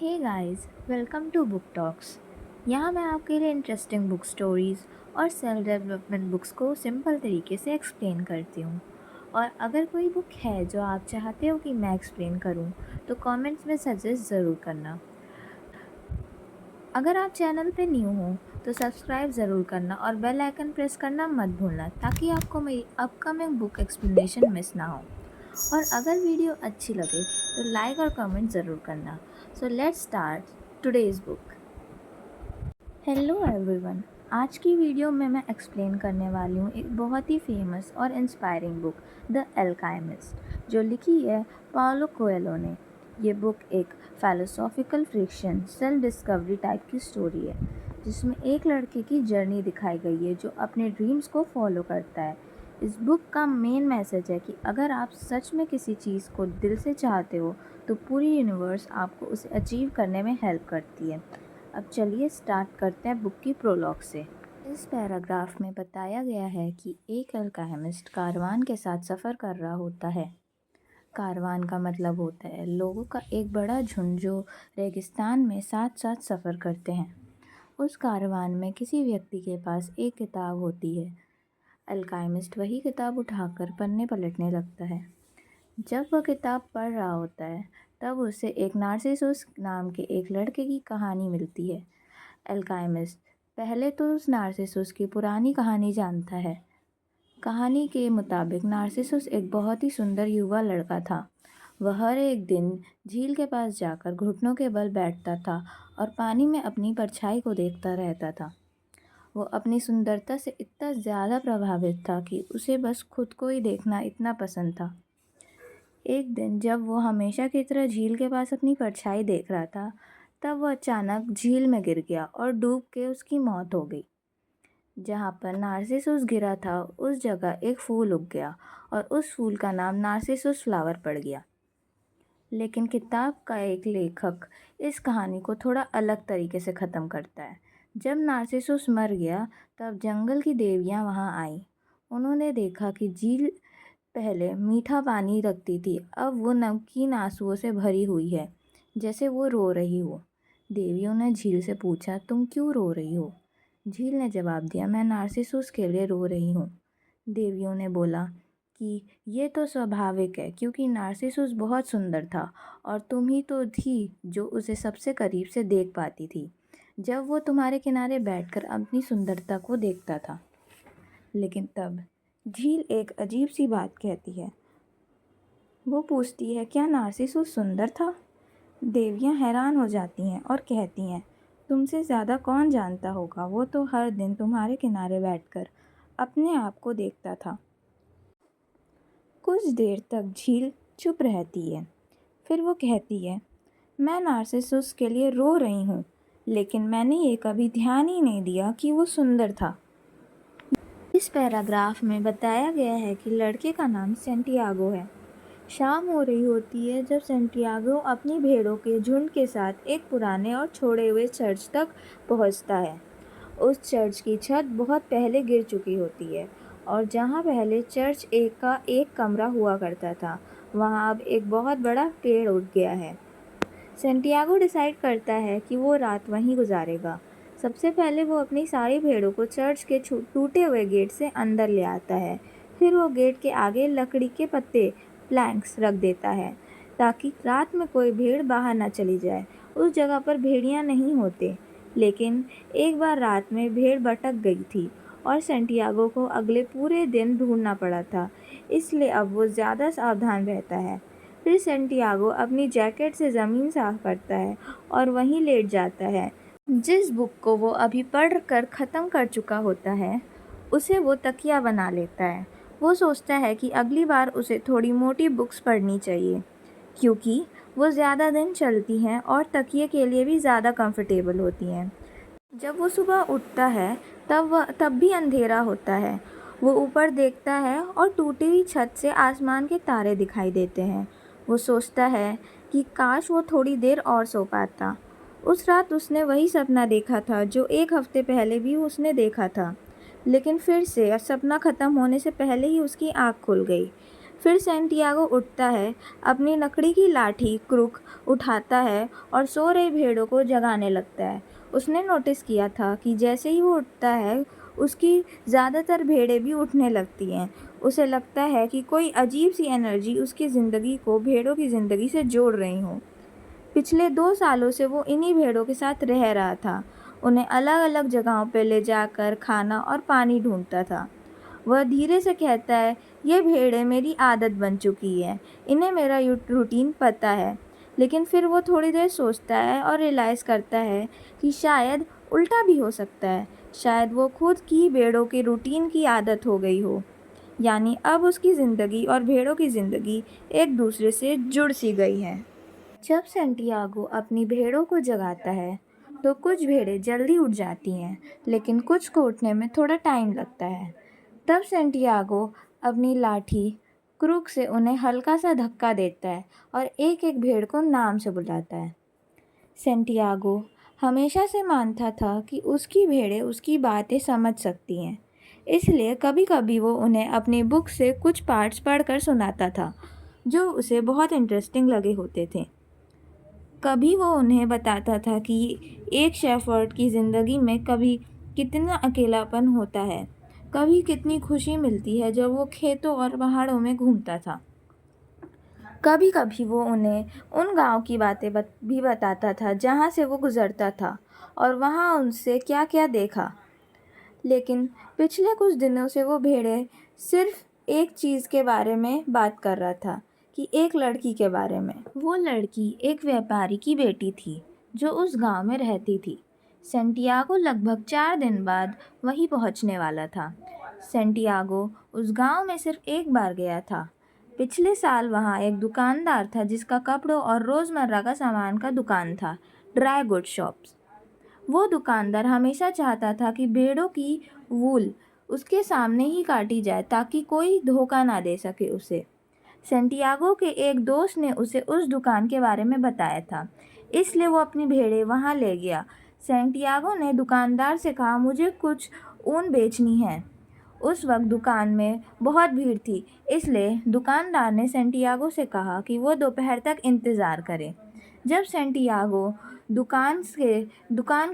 Hey guys, welcome to book talks. यहाँ मैं आपके लिए इंटरेस्टिंग बुक स्टोरीज़ और सेल्फ डेवलपमेंट बुक्स को सिंपल तरीके से एक्सप्लेन करती हूँ। और अगर कोई बुक है जो आप चाहते हो कि मैं एक्सप्लेन करूँ तो कमेंट्स में सजेस्ट ज़रूर करना। अगर आप चैनल पे न्यू हो तो सब्सक्राइब ज़रूर करना और बेल आइकन प्रेस करना मत भूलना ताकि आपको मेरी अपकमिंग बुक एक्सप्लेनेशन मिस ना हो। और अगर वीडियो अच्छी लगे तो लाइक और कमेंट ज़रूर करना। So let's start today's book. Hello everyone, आज की वीडियो में मैं एक्सप्लेन करने वाली हूँ एक बहुत ही फेमस और इंस्पायरिंग बुक द अल्केमिस्ट, जो लिखी है पाउलो कोएल्हो ने। ये बुक एक फ़िलोसॉफ़िकल फ्रिक्शन सेल्फ डिस्कवरी टाइप की स्टोरी है, जिसमें एक लड़के की जर्नी दिखाई गई है जो अपने ड्रीम्स को फॉलो करता है। इस बुक का मेन मैसेज है कि अगर आप सच में किसी चीज़ को दिल से चाहते हो तो पूरी यूनिवर्स आपको उसे अचीव करने में हेल्प करती है। अब चलिए स्टार्ट करते हैं बुक की प्रोलॉग से। इस पैराग्राफ में बताया गया है कि एक अल्केमिस्ट कारवान के साथ सफ़र कर रहा होता है। कारवान का मतलब होता है लोगों का एक बड़ा झुंड जो रेगिस्तान में साथ साथ सफ़र करते हैं। उस कारवान में किसी व्यक्ति के पास एक किताब होती है। अल्केमिस्ट वही किताब उठाकर पन्ने पलटने लगता है। जब वह किताब पढ़ रहा होता है तब उसे एक नार्सिसुस नाम के एक लड़के की कहानी मिलती है। अल्केमिस्ट पहले तो उस नार्सिसुस की पुरानी कहानी जानता है। कहानी के मुताबिक नार्सिसुस एक बहुत ही सुंदर युवा लड़का था। वह हर एक दिन झील के पास जाकर घुटनों के बल बैठता था और पानी में अपनी परछाई को देखता रहता था। वो अपनी सुंदरता से इतना ज़्यादा प्रभावित था कि उसे बस खुद को ही देखना इतना पसंद था। एक दिन जब वो हमेशा की तरह झील के पास अपनी परछाई देख रहा था, तब वह अचानक झील में गिर गया और डूब के उसकी मौत हो गई। जहाँ पर नार्सिसुस गिरा था उस जगह एक फूल उग गया और उस फूल का नाम नार्सिसुस फ्लावर पड़ गया। लेकिन किताब का एक लेखक इस कहानी को थोड़ा अलग तरीके से ख़त्म करता है। जब नार्सिसुस मर गया तब जंगल की देवियाँ वहाँ आईं। उन्होंने देखा कि झील पहले मीठा पानी रखती थी, अब वो नमकीन आंसुओं से भरी हुई है, जैसे वो रो रही हो। देवियों ने झील से पूछा, तुम क्यों रो रही हो? झील ने जवाब दिया, मैं नार्सिसुस के लिए रो रही हूँ। देवियों ने बोला कि ये तो स्वाभाविक है क्योंकि नार्सिसुस बहुत सुंदर था और तुम ही तो थी जो उसे सबसे करीब से देख पाती थी जब वो तुम्हारे किनारे बैठकर अपनी सुंदरता को देखता था। लेकिन तब झील एक अजीब सी बात कहती है। वो पूछती है, क्या नार्सिसुस सुंदर था? देवियाँ हैरान हो जाती हैं और कहती हैं, तुमसे ज़्यादा कौन जानता होगा, वो तो हर दिन तुम्हारे किनारे बैठकर अपने आप को देखता था। कुछ देर तक झील चुप रहती है, फिर वो कहती है, मैं नार्सिसुस के लिए रो रही हूँ, लेकिन मैंने ये कभी ध्यान ही नहीं दिया कि वो सुंदर था। इस पैराग्राफ में बताया गया है कि लड़के का नाम सेंटियागो है। शाम हो रही होती है जब सेंटियागो अपनी भेड़ों के झुंड के साथ एक पुराने और छोड़े हुए चर्च तक पहुंचता है। उस चर्च की छत बहुत पहले गिर चुकी होती है और जहां पहले चर्च का एक कमरा हुआ करता था, वहां अब एक बहुत बड़ा पेड़ उग गया है। सेंटियागो डिसाइड करता है कि वो रात वहीं गुजारेगा। सबसे पहले वो अपनी सारी भेड़ों को चर्च के टूटे हुए गेट से अंदर ले आता है। फिर वो गेट के आगे लकड़ी के पत्ते प्लैंक्स रख देता है ताकि रात में कोई भेड़ बाहर ना चली जाए। उस जगह पर भेड़ियाँ नहीं होते, लेकिन एक बार रात में भेड़ भटक गई थी और सेंटियागो को अगले पूरे दिन ढूंढना पड़ा था, इसलिए अब वो ज़्यादा सावधान रहता है। फिर सेंटियागो अपनी जैकेट से ज़मीन साफ करता है और वहीं लेट जाता है। जिस बुक को वो अभी पढ़ कर ख़त्म कर चुका होता है उसे वो तकिया बना लेता है। वो सोचता है कि अगली बार उसे थोड़ी मोटी बुक्स पढ़नी चाहिए क्योंकि वो ज़्यादा दिन चलती हैं और तकिए के लिए भी ज़्यादा कंफर्टेबल होती हैं। जब वो सुबह उठता है तब भी अंधेरा होता है। वो ऊपर देखता है और टूटी हुई छत से आसमान के तारे दिखाई देते हैं। वो सोचता है कि काश वो थोड़ी देर और सो पाता। उस रात उसने वही सपना देखा था जो एक हफ्ते पहले भी उसने देखा था, लेकिन फिर से सपना ख़त्म होने से पहले ही उसकी आँख खुल गई। फिर सैंटियागो उठता है, अपनी लकड़ी की लाठी क्रूक उठाता है और सो रही भेड़ों को जगाने लगता है। उसने नोटिस किया था कि जैसे ही वो उठता है, उसकी ज़्यादातर भेड़ें भी उठने लगती हैं। उसे लगता है कि कोई अजीब सी एनर्जी उसकी ज़िंदगी को भेड़ों की ज़िंदगी से जोड़ रही हो। पिछले 2 सालों से वो इन्हीं भेड़ों के साथ रह रहा था। उन्हें अलग-अलग जगहों पे ले जाकर खाना और पानी ढूँढता था। वह धीरे से कहता है, ये भेड़ें मेरी आदत बन चुकी है, इन्हें मेरा रूटीन पता है। लेकिन फिर वो थोड़ी देर सोचता है और रियलाइज़ करता है कि शायद उल्टा भी हो सकता है। शायद वो खुद की भेड़ों के रूटीन की आदत हो गई हो। यानी अब उसकी ज़िंदगी और भेड़ों की ज़िंदगी एक दूसरे से जुड़ सी गई है। जब सैंटियागो अपनी भेड़ों को जगाता है, तो कुछ भेड़ें जल्दी उठ जाती हैं, लेकिन कुछ को उठने में थोड़ा टाइम लगता है। तब सैंटियागो अपनी लाठी क्रूक से उन्हें हल्का सा धक्का देता है और एक-एक भेड़ को नाम से बुलाता है। सैंटियागो हमेशा से मानता था कि उसकी भेड़ें उसकी बातें समझ सकती हैं, इसलिए कभी-कभी वो उन्हें अपनी बुक से कुछ पार्ट्स पढ़कर सुनाता था, जो उसे बहुत इंटरेस्टिंग लगे होते थे। कभी वो उन्हें बताता था कि एक शेफ़र्ड की ज़िंदगी में कभी कितना अकेलापन होता है, कभी कितनी खुशी मिलती है जब वो खेतों और पहाड़ों में घूमता था। कभी-कभी वो उन्हें उन गाँव की बातें भी बताता था जहाँ से वो गुज़रता था और वहाँ उनसे क्या-क्या देखा। लेकिन पिछले कुछ दिनों से वो भेड़ें सिर्फ एक चीज़ के बारे में बात कर रहा था कि एक लड़की के बारे में। वो लड़की एक व्यापारी की बेटी थी जो उस गांव में रहती थी। सैंटियागो लगभग 4 दिन बाद वहीं पहुंचने वाला था। सैंटियागो उस गांव में सिर्फ एक बार गया था। पिछले साल वहां एक दुकानदार था जिसका कपड़ों और रोज़मर्रा का सामान का दुकान था, ड्राई गुड शॉप्स। वो दुकानदार हमेशा चाहता था कि भेड़ों की वूल उसके सामने ही काटी जाए ताकि कोई धोखा ना दे सके उसे। सैंटियागो के एक दोस्त ने उसे उस दुकान के बारे में बताया था, इसलिए वो अपनी भेड़ें वहाँ ले गया। सैंटियागो ने दुकानदार से कहा, मुझे कुछ ऊन बेचनी है। उस वक्त दुकान में बहुत भीड़ थी, इसलिए दुकानदार ने सैंटियागो से कहा कि वो दोपहर तक इंतज़ार करे। जब सैंटियागो दुकान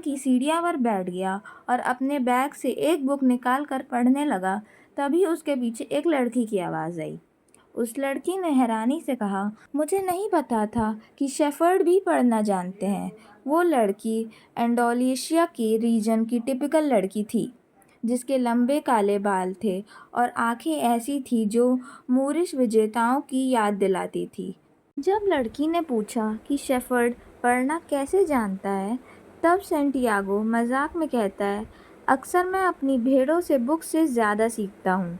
की सीढ़ियों पर बैठ गया और अपने बैग से एक बुक निकाल कर पढ़ने लगा, तभी उसके पीछे एक लड़की की आवाज़ आई। उस लड़की ने हैरानी से कहा, मुझे नहीं पता था कि शेफर्ड भी पढ़ना जानते हैं। वो लड़की एंडोनेशिया के रीजन की टिपिकल लड़की थी, जिसके लंबे काले बाल थे और आंखें ऐसी थी जो मूरिश विजेताओं की याद दिलाती थी। जब लड़की ने पूछा कि शेफर्ड पढ़ना कैसे जानता है, तब सैंटियागो मजाक में कहता है, अक्सर मैं अपनी भेड़ों से बुक से ज़्यादा सीखता हूँ।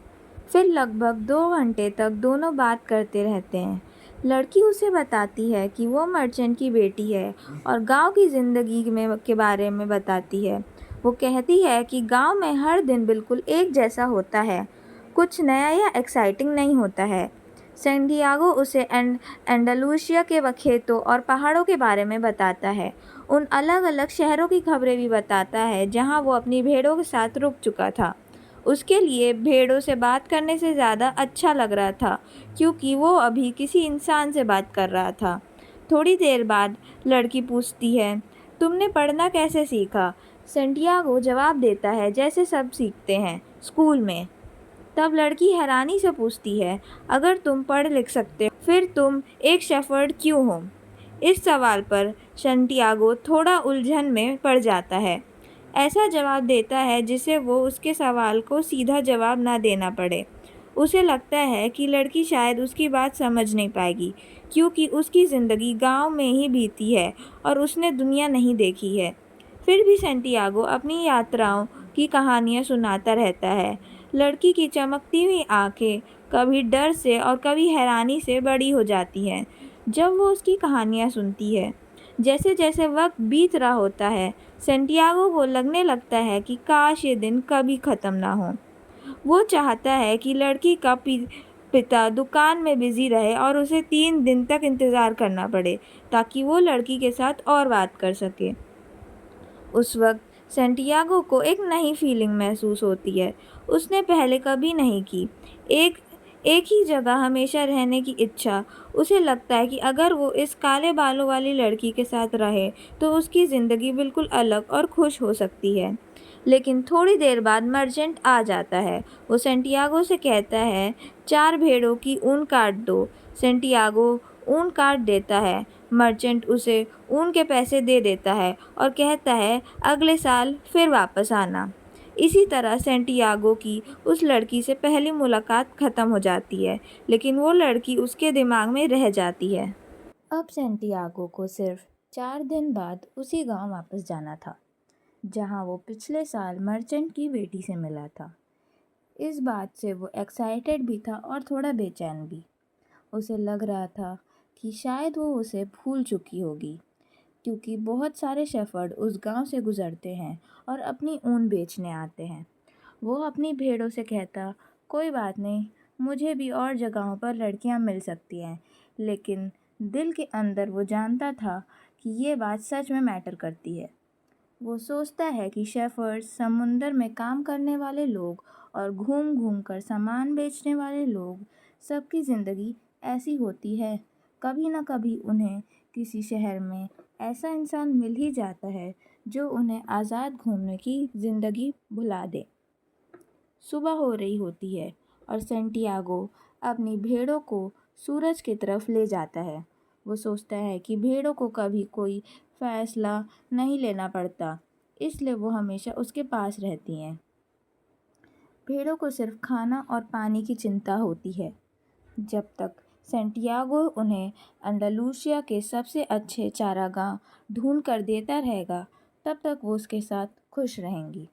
फिर लगभग 2 घंटे तक दोनों बात करते रहते हैं। लड़की उसे बताती है कि वो मर्चेंट की बेटी है और गांव की ज़िंदगी के बारे में बताती है। वो कहती है कि गांव में हर दिन बिल्कुल एक जैसा होता है, कुछ नया या एक्साइटिंग नहीं होता है। सैंटियागो उसे एंडालुसिया के खेतों और पहाड़ों के बारे में बताता है। उन अलग-अलग शहरों की खबरें भी बताता है जहां वो अपनी भेड़ों के साथ रुक चुका था। उसके लिए भेड़ों से बात करने से ज़्यादा अच्छा लग रहा था, क्योंकि वो अभी किसी इंसान से बात कर रहा था। थोड़ी देर बाद लड़की पूछती है, तुमने पढ़ना कैसे सीखा? सैंटियागो जवाब देता है, जैसे सब सीखते हैं, स्कूल में। तब लड़की हैरानी से पूछती है, अगर तुम पढ़ लिख सकते हो, फिर तुम एक शेफर्ड क्यों हो? इस सवाल पर सैंटियागो थोड़ा उलझन में पड़ जाता है। ऐसा जवाब देता है जिससे वो उसके सवाल को सीधा जवाब ना देना पड़े। उसे लगता है कि लड़की शायद उसकी बात समझ नहीं पाएगी, क्योंकि उसकी ज़िंदगी गांव में ही बीती है और उसने दुनिया नहीं देखी है। फिर भी सैंटियागो अपनी यात्राओं की कहानियाँ सुनाता रहता है। लड़की की चमकती हुई आंखें कभी डर से और कभी हैरानी से बड़ी हो जाती हैं जब वो उसकी कहानियाँ सुनती है। जैसे जैसे वक्त बीत रहा होता है, सैंटियागो को लगने लगता है कि काश ये दिन कभी ख़त्म ना हो। वो चाहता है कि लड़की का पिता दुकान में बिजी रहे और उसे 3 दिन तक इंतज़ार करना पड़े ताकि वो लड़की के साथ और बात कर सके। उस वक्त सैंटियागो को एक नई फीलिंग महसूस होती है, उसने पहले कभी नहीं की। एक एक ही जगह हमेशा रहने की इच्छा। उसे लगता है कि अगर वो इस काले बालों वाली लड़की के साथ रहे तो उसकी ज़िंदगी बिल्कुल अलग और खुश हो सकती है। लेकिन थोड़ी देर बाद मर्चेंट आ जाता है। वो सेंटियागो से कहता है, 4 भेड़ों की ऊन काट दो। सेंटियागो ऊन काट देता है। मर्चेंट उसे ऊन के पैसे दे देता है और कहता है, अगले साल फिर वापस आना। इसी तरह सेंटियागो की उस लड़की से पहली मुलाकात ख़त्म हो जाती है, लेकिन वो लड़की उसके दिमाग में रह जाती है। अब सेंटियागो को सिर्फ 4 दिन बाद उसी गांव वापस जाना था, जहां वो पिछले साल मर्चेंट की बेटी से मिला था। इस बात से वो एक्साइटेड भी था और थोड़ा बेचैन भी। उसे लग रहा था कि शायद वो उसे भूल चुकी होगी, क्योंकि बहुत सारे शेफर्ड उस गांव से गुजरते हैं और अपनी ऊन बेचने आते हैं। वो अपनी भेड़ों से कहता, कोई बात नहीं, मुझे भी और जगहों पर लड़कियां मिल सकती हैं। लेकिन दिल के अंदर वो जानता था कि ये बात सच में मैटर करती है। वो सोचता है कि शेफर्ड्स, समुंदर में काम करने वाले लोग और घूम घूम कर सामान बेचने वाले लोग, सबकी ज़िंदगी ऐसी होती है। कभी ना कभी उन्हें किसी शहर में ऐसा इंसान मिल ही जाता है जो उन्हें आज़ाद घूमने की ज़िंदगी भुला दे। सुबह हो रही होती है और सेंटियागो अपनी भेड़ों को सूरज की तरफ ले जाता है। वो सोचता है कि भेड़ों को कभी कोई फैसला नहीं लेना पड़ता, इसलिए वो हमेशा उसके पास रहती हैं। भेड़ों को सिर्फ खाना और पानी की चिंता होती है। जब तक सेंटियागो उन्हें अंडालूसिया के सबसे अच्छे चारागाह ढूंढ कर देता रहेगा, तब तक वो उसके साथ खुश रहेंगी।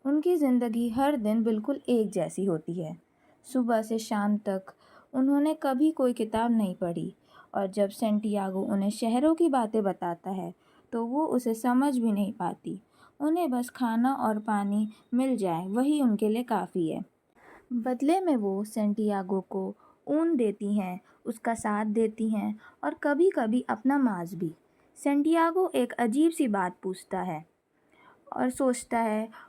उनकी ज़िंदगी हर दिन बिल्कुल एक जैसी होती है। सुबह से शाम तक उन्होंने कभी कोई किताब नहीं पढ़ी, और जब सेंटियागो उन्हें शहरों की बातें बताता है तो वो उसे समझ भी नहीं पाती। उन्हें बस खाना और पानी मिल जाए, वही उनके लिए काफ़ी है। बदले में वो सेंटियागो को ऊन देती हैं, उसका साथ देती हैं और कभी कभी अपना मांस भी। सेंटियागो एक अजीब सी बात पूछता है और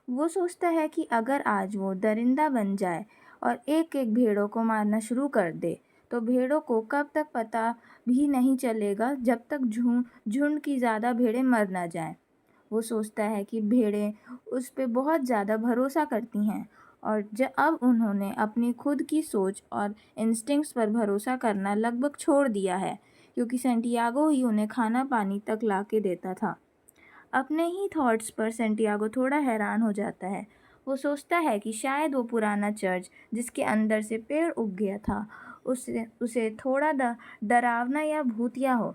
वो सोचता है कि अगर आज वो दरिंदा बन जाए और एक एक भेड़ों को मारना शुरू कर दे, तो भेड़ों को कब तक पता भी नहीं चलेगा, जब तक झुंड की ज़्यादा भेड़ें मर ना जाएं। वो सोचता है कि भेड़ें उस पे बहुत ज़्यादा भरोसा करती हैं, और जब अब उन्होंने अपनी खुद की सोच और इंस्टिंक्ट्स पर भरोसा करना लगभग छोड़ दिया है, क्योंकि सेंटियागो ही उन्हें खाना पानी तक ला के देता था। अपने ही थॉट्स पर सेंटियागो थोड़ा हैरान हो जाता है। वो सोचता है कि शायद वो पुराना चर्च जिसके अंदर से पेड़ उग गया था, उसे उसे थोड़ा डरावना या भूतिया हो,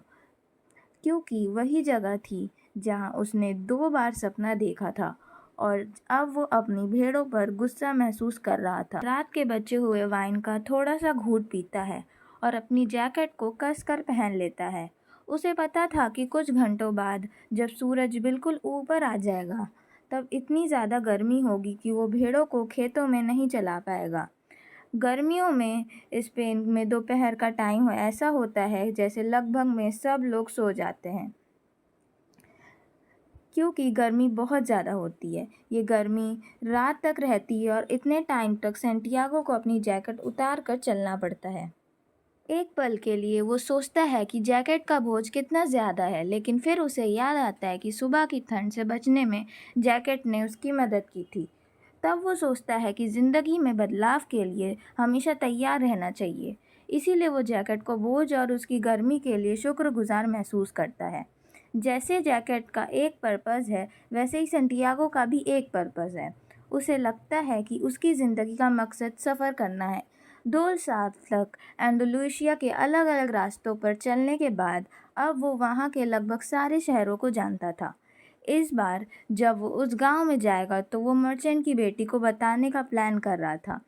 क्योंकि वही जगह थी जहां उसने 2 बार सपना देखा था और अब वो अपनी भेड़ों पर गुस्सा महसूस कर रहा था। रात के बचे हुए वाइन का थोड़ा सा घूंट पीता है और अपनी जैकेट को कस कर पहन लेता है। उसे पता था कि कुछ घंटों बाद जब सूरज बिल्कुल ऊपर आ जाएगा, तब इतनी ज़्यादा गर्मी होगी कि वो भेड़ों को खेतों में नहीं चला पाएगा। गर्मियों में स्पेन में दोपहर का टाइम ऐसा होता है जैसे लगभग में सब लोग सो जाते हैं, क्योंकि गर्मी बहुत ज़्यादा होती है। ये गर्मी रात तक रहती है और इतने टाइम तक सेंटियागो को अपनी जैकेट उतार कर चलना पड़ता है। एक पल के लिए वो सोचता है कि जैकेट का बोझ कितना ज़्यादा है, लेकिन फिर उसे याद आता है कि सुबह की ठंड से बचने में जैकेट ने उसकी मदद की थी। तब वो सोचता है कि ज़िंदगी में बदलाव के लिए हमेशा तैयार रहना चाहिए। इसीलिए वो जैकेट को बोझ और उसकी गर्मी के लिए शुक्रगुजार महसूस करता है। जैसे जैकेट का एक पर्पज़ है, वैसे ही सेंटियागो का भी एक पर्पज़ है। उसे लगता है कि उसकी ज़िंदगी का मकसद सफ़र करना है। 2 साल तक एंडलुसिया के अलग अलग रास्तों पर चलने के बाद अब वो वहाँ के लगभग सारे शहरों को जानता था। इस बार जब वो उस गांव में जाएगा तो वो मर्चेंट की बेटी को बताने का प्लान कर रहा था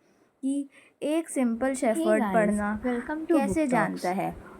कि एक सिंपल शेफर्ड पढ़ना कैसे जानता है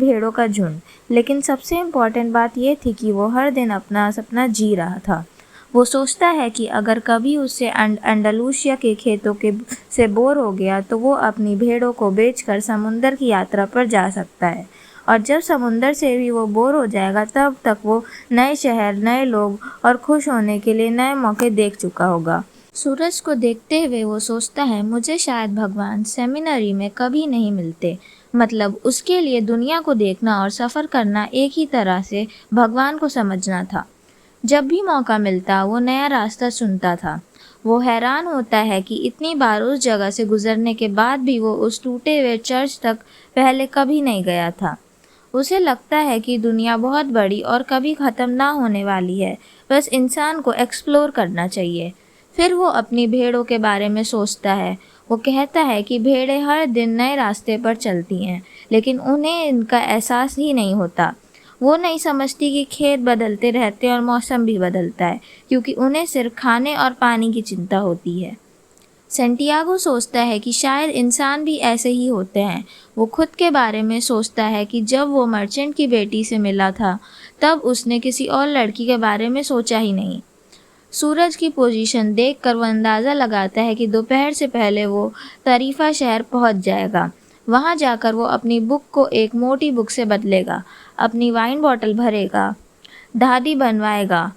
भेड़ों का झुंड। लेकिन सबसे इम्पॉर्टेंट बात यह थी कि वो हर दिन अपना सपना जी रहा था। वो सोचता है कि अगर कभी उससे अंडालूसिया के खेतों के से बोर हो गया तो वो अपनी भेड़ों को बेचकर समुंदर की यात्रा पर जा सकता है, और जब समुंदर से भी वो बोर हो जाएगा तब तक वो नए शहर, नए लोग और खुश होने के लिए नए मौके देख चुका होगा। सूरज को देखते हुए वो सोचता है, मुझे शायद भगवान सेमिनरी में कभी नहीं मिलते। मतलब उसके लिए दुनिया को देखना और सफ़र करना एक ही तरह से भगवान को समझना था। जब भी मौका मिलता वो नया रास्ता चुनता था। वो हैरान होता है कि इतनी बार उस जगह से गुजरने के बाद भी वो उस टूटे हुए चर्च तक पहले कभी नहीं गया था। उसे लगता है कि दुनिया बहुत बड़ी और कभी ख़त्म ना होने वाली है, बस इंसान को एक्सप्लोर करना चाहिए। फिर वो अपनी भेड़ों के बारे में सोचता है। वो कहता है कि भेड़ें हर दिन नए रास्ते पर चलती हैं, लेकिन उन्हें इनका एहसास ही नहीं होता। वो नहीं समझती कि खेत बदलते रहते हैं और मौसम भी बदलता है, क्योंकि उन्हें सिर्फ खाने और पानी की चिंता होती है। सेंटियागो सोचता है कि शायद इंसान भी ऐसे ही होते हैं। वो खुद के बारे में सोचता है कि जब वो मर्चेंट की बेटी से मिला था, तब उसने किसी और लड़की के बारे में सोचा ही नहीं। सूरज की पोजीशन देखकर वो अंदाज़ा लगाता है कि दोपहर से पहले वो तरीफा शहर पहुंच जाएगा। वहां जाकर वो अपनी बुक को एक मोटी बुक से बदलेगा, अपनी वाइन बॉटल भरेगा, दाढ़ी बनवाएगा,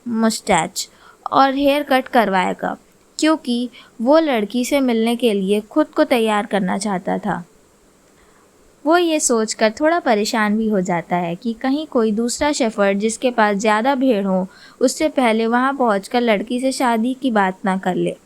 मुस्टैच और हेयर कट करवाएगा, क्योंकि वो लड़की से मिलने के लिए खुद को तैयार करना चाहता था। वो ये सोचकर थोड़ा परेशान भी हो जाता है कि कहीं कोई दूसरा शेफर्ड जिसके पास ज़्यादा भेड़ हो, उससे पहले वहाँ पहुंचकर लड़की से शादी की बात ना कर ले।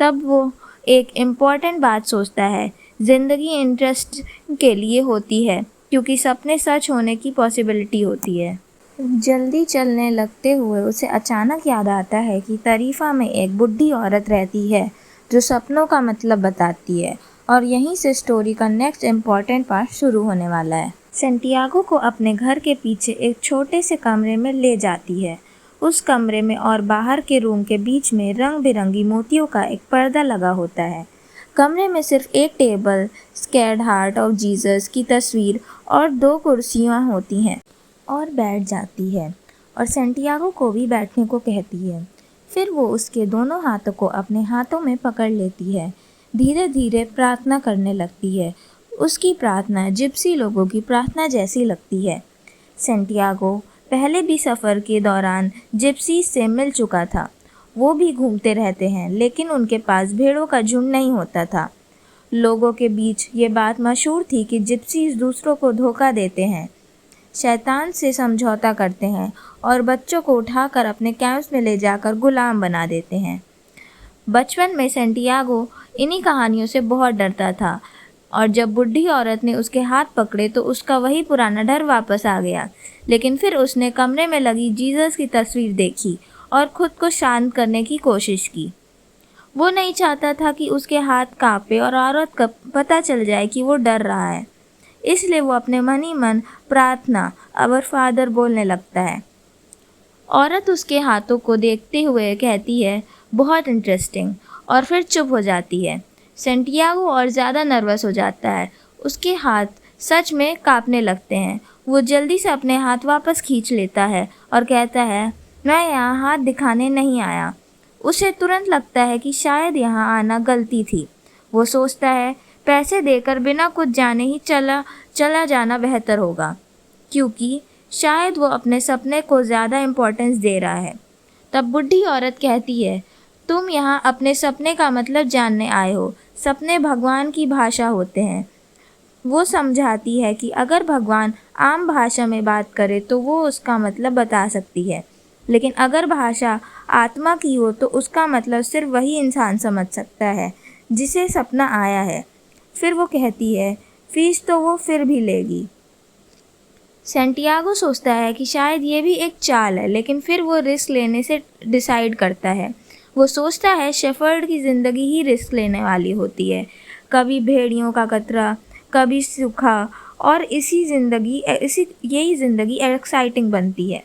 तब वो एक इम्पॉर्टेंट बात सोचता है, ज़िंदगी इंटरेस्ट के लिए होती है, क्योंकि सपने सच होने की पॉसिबिलिटी होती है। जल्दी चलने लगते हुए उसे अचानक याद आता है कि तरीफा में एक बुढ़ी औरत रहती है जो सपनों का मतलब बताती है, और यहीं से स्टोरी का नेक्स्ट इम्पॉर्टेंट पार्ट शुरू होने वाला है। सेंटियागो को अपने घर के पीछे एक छोटे से कमरे में ले जाती है। उस कमरे में और बाहर के रूम के बीच में रंग बिरंगी मोतियों का एक पर्दा लगा होता है। कमरे में सिर्फ एक table, scared heart of Jesus की तस्वीर और 2 कुर्सियाँ होती हैं और बैठ जाती है और सेंटियागो को भी बैठने को कहती है। फिर वो उसके दोनों हाथों को अपने हाथों में पकड़ लेती है, धीरे धीरे प्रार्थना करने लगती है। उसकी प्रार्थना जिप्सी लोगों की प्रार्थना जैसी लगती है। सेंटियागो पहले भी सफ़र के दौरान जिप्सी से मिल चुका था। वो भी घूमते रहते हैं, लेकिन उनके पास भेड़ों का झुंड नहीं होता था। लोगों के बीच ये बात मशहूर थी कि जिप्सीज दूसरों को धोखा देते हैं, शैतान से समझौता करते हैं और बच्चों को उठाकर अपने कैंप्स में ले जाकर गुलाम बना देते हैं। बचपन में सेंटियागो इन्हीं कहानियों से बहुत डरता था, और जब बुढ़ी औरत ने उसके हाथ पकड़े तो उसका वही पुराना डर वापस आ गया। लेकिन फिर उसने कमरे में लगी जीसस की तस्वीर देखी और खुद को शांत करने की कोशिश की। वो नहीं चाहता था कि उसके हाथ कांपे और औरत को पता चल जाए कि वो डर रहा है, इसलिए वो अपने मन ही मन प्रार्थना अवर फादर बोलने लगता है। औरत उसके हाथों को देखते हुए कहती है, बहुत इंटरेस्टिंग, और फिर चुप हो जाती है। सेंटियागो और ज़्यादा नर्वस हो जाता है। उसके हाथ सच में कांपने लगते हैं। वो जल्दी से अपने हाथ वापस खींच लेता है और कहता है, मैं यहाँ हाथ दिखाने नहीं आया। उसे तुरंत लगता है कि शायद यहाँ आना गलती थी। वो सोचता है, पैसे देकर बिना कुछ जाने ही चला जाना बेहतर होगा, क्योंकि शायद वो अपने सपने को ज़्यादा इम्पोर्टेंस दे रहा है। तब बुढ़ी औरत कहती है, तुम यहाँ अपने सपने का मतलब जानने आए हो। सपने भगवान की भाषा होते हैं। वो समझाती है कि अगर भगवान आम भाषा में बात करे तो वो उसका मतलब बता सकती है, लेकिन अगर भाषा आत्मा की हो तो उसका मतलब सिर्फ वही इंसान समझ सकता है जिसे सपना आया है। फिर वो कहती है, फीस तो वो फिर भी लेगी। सेंटियागो सोचता है कि शायद ये भी एक चाल है, लेकिन फिर वो रिस्क लेने से डिसाइड करता है। वो सोचता है शेफर्ड की ज़िंदगी ही रिस्क लेने वाली होती है, कभी भेड़ियों का कतरा, कभी सूखा, और यही ज़िंदगी एक्साइटिंग बनती है।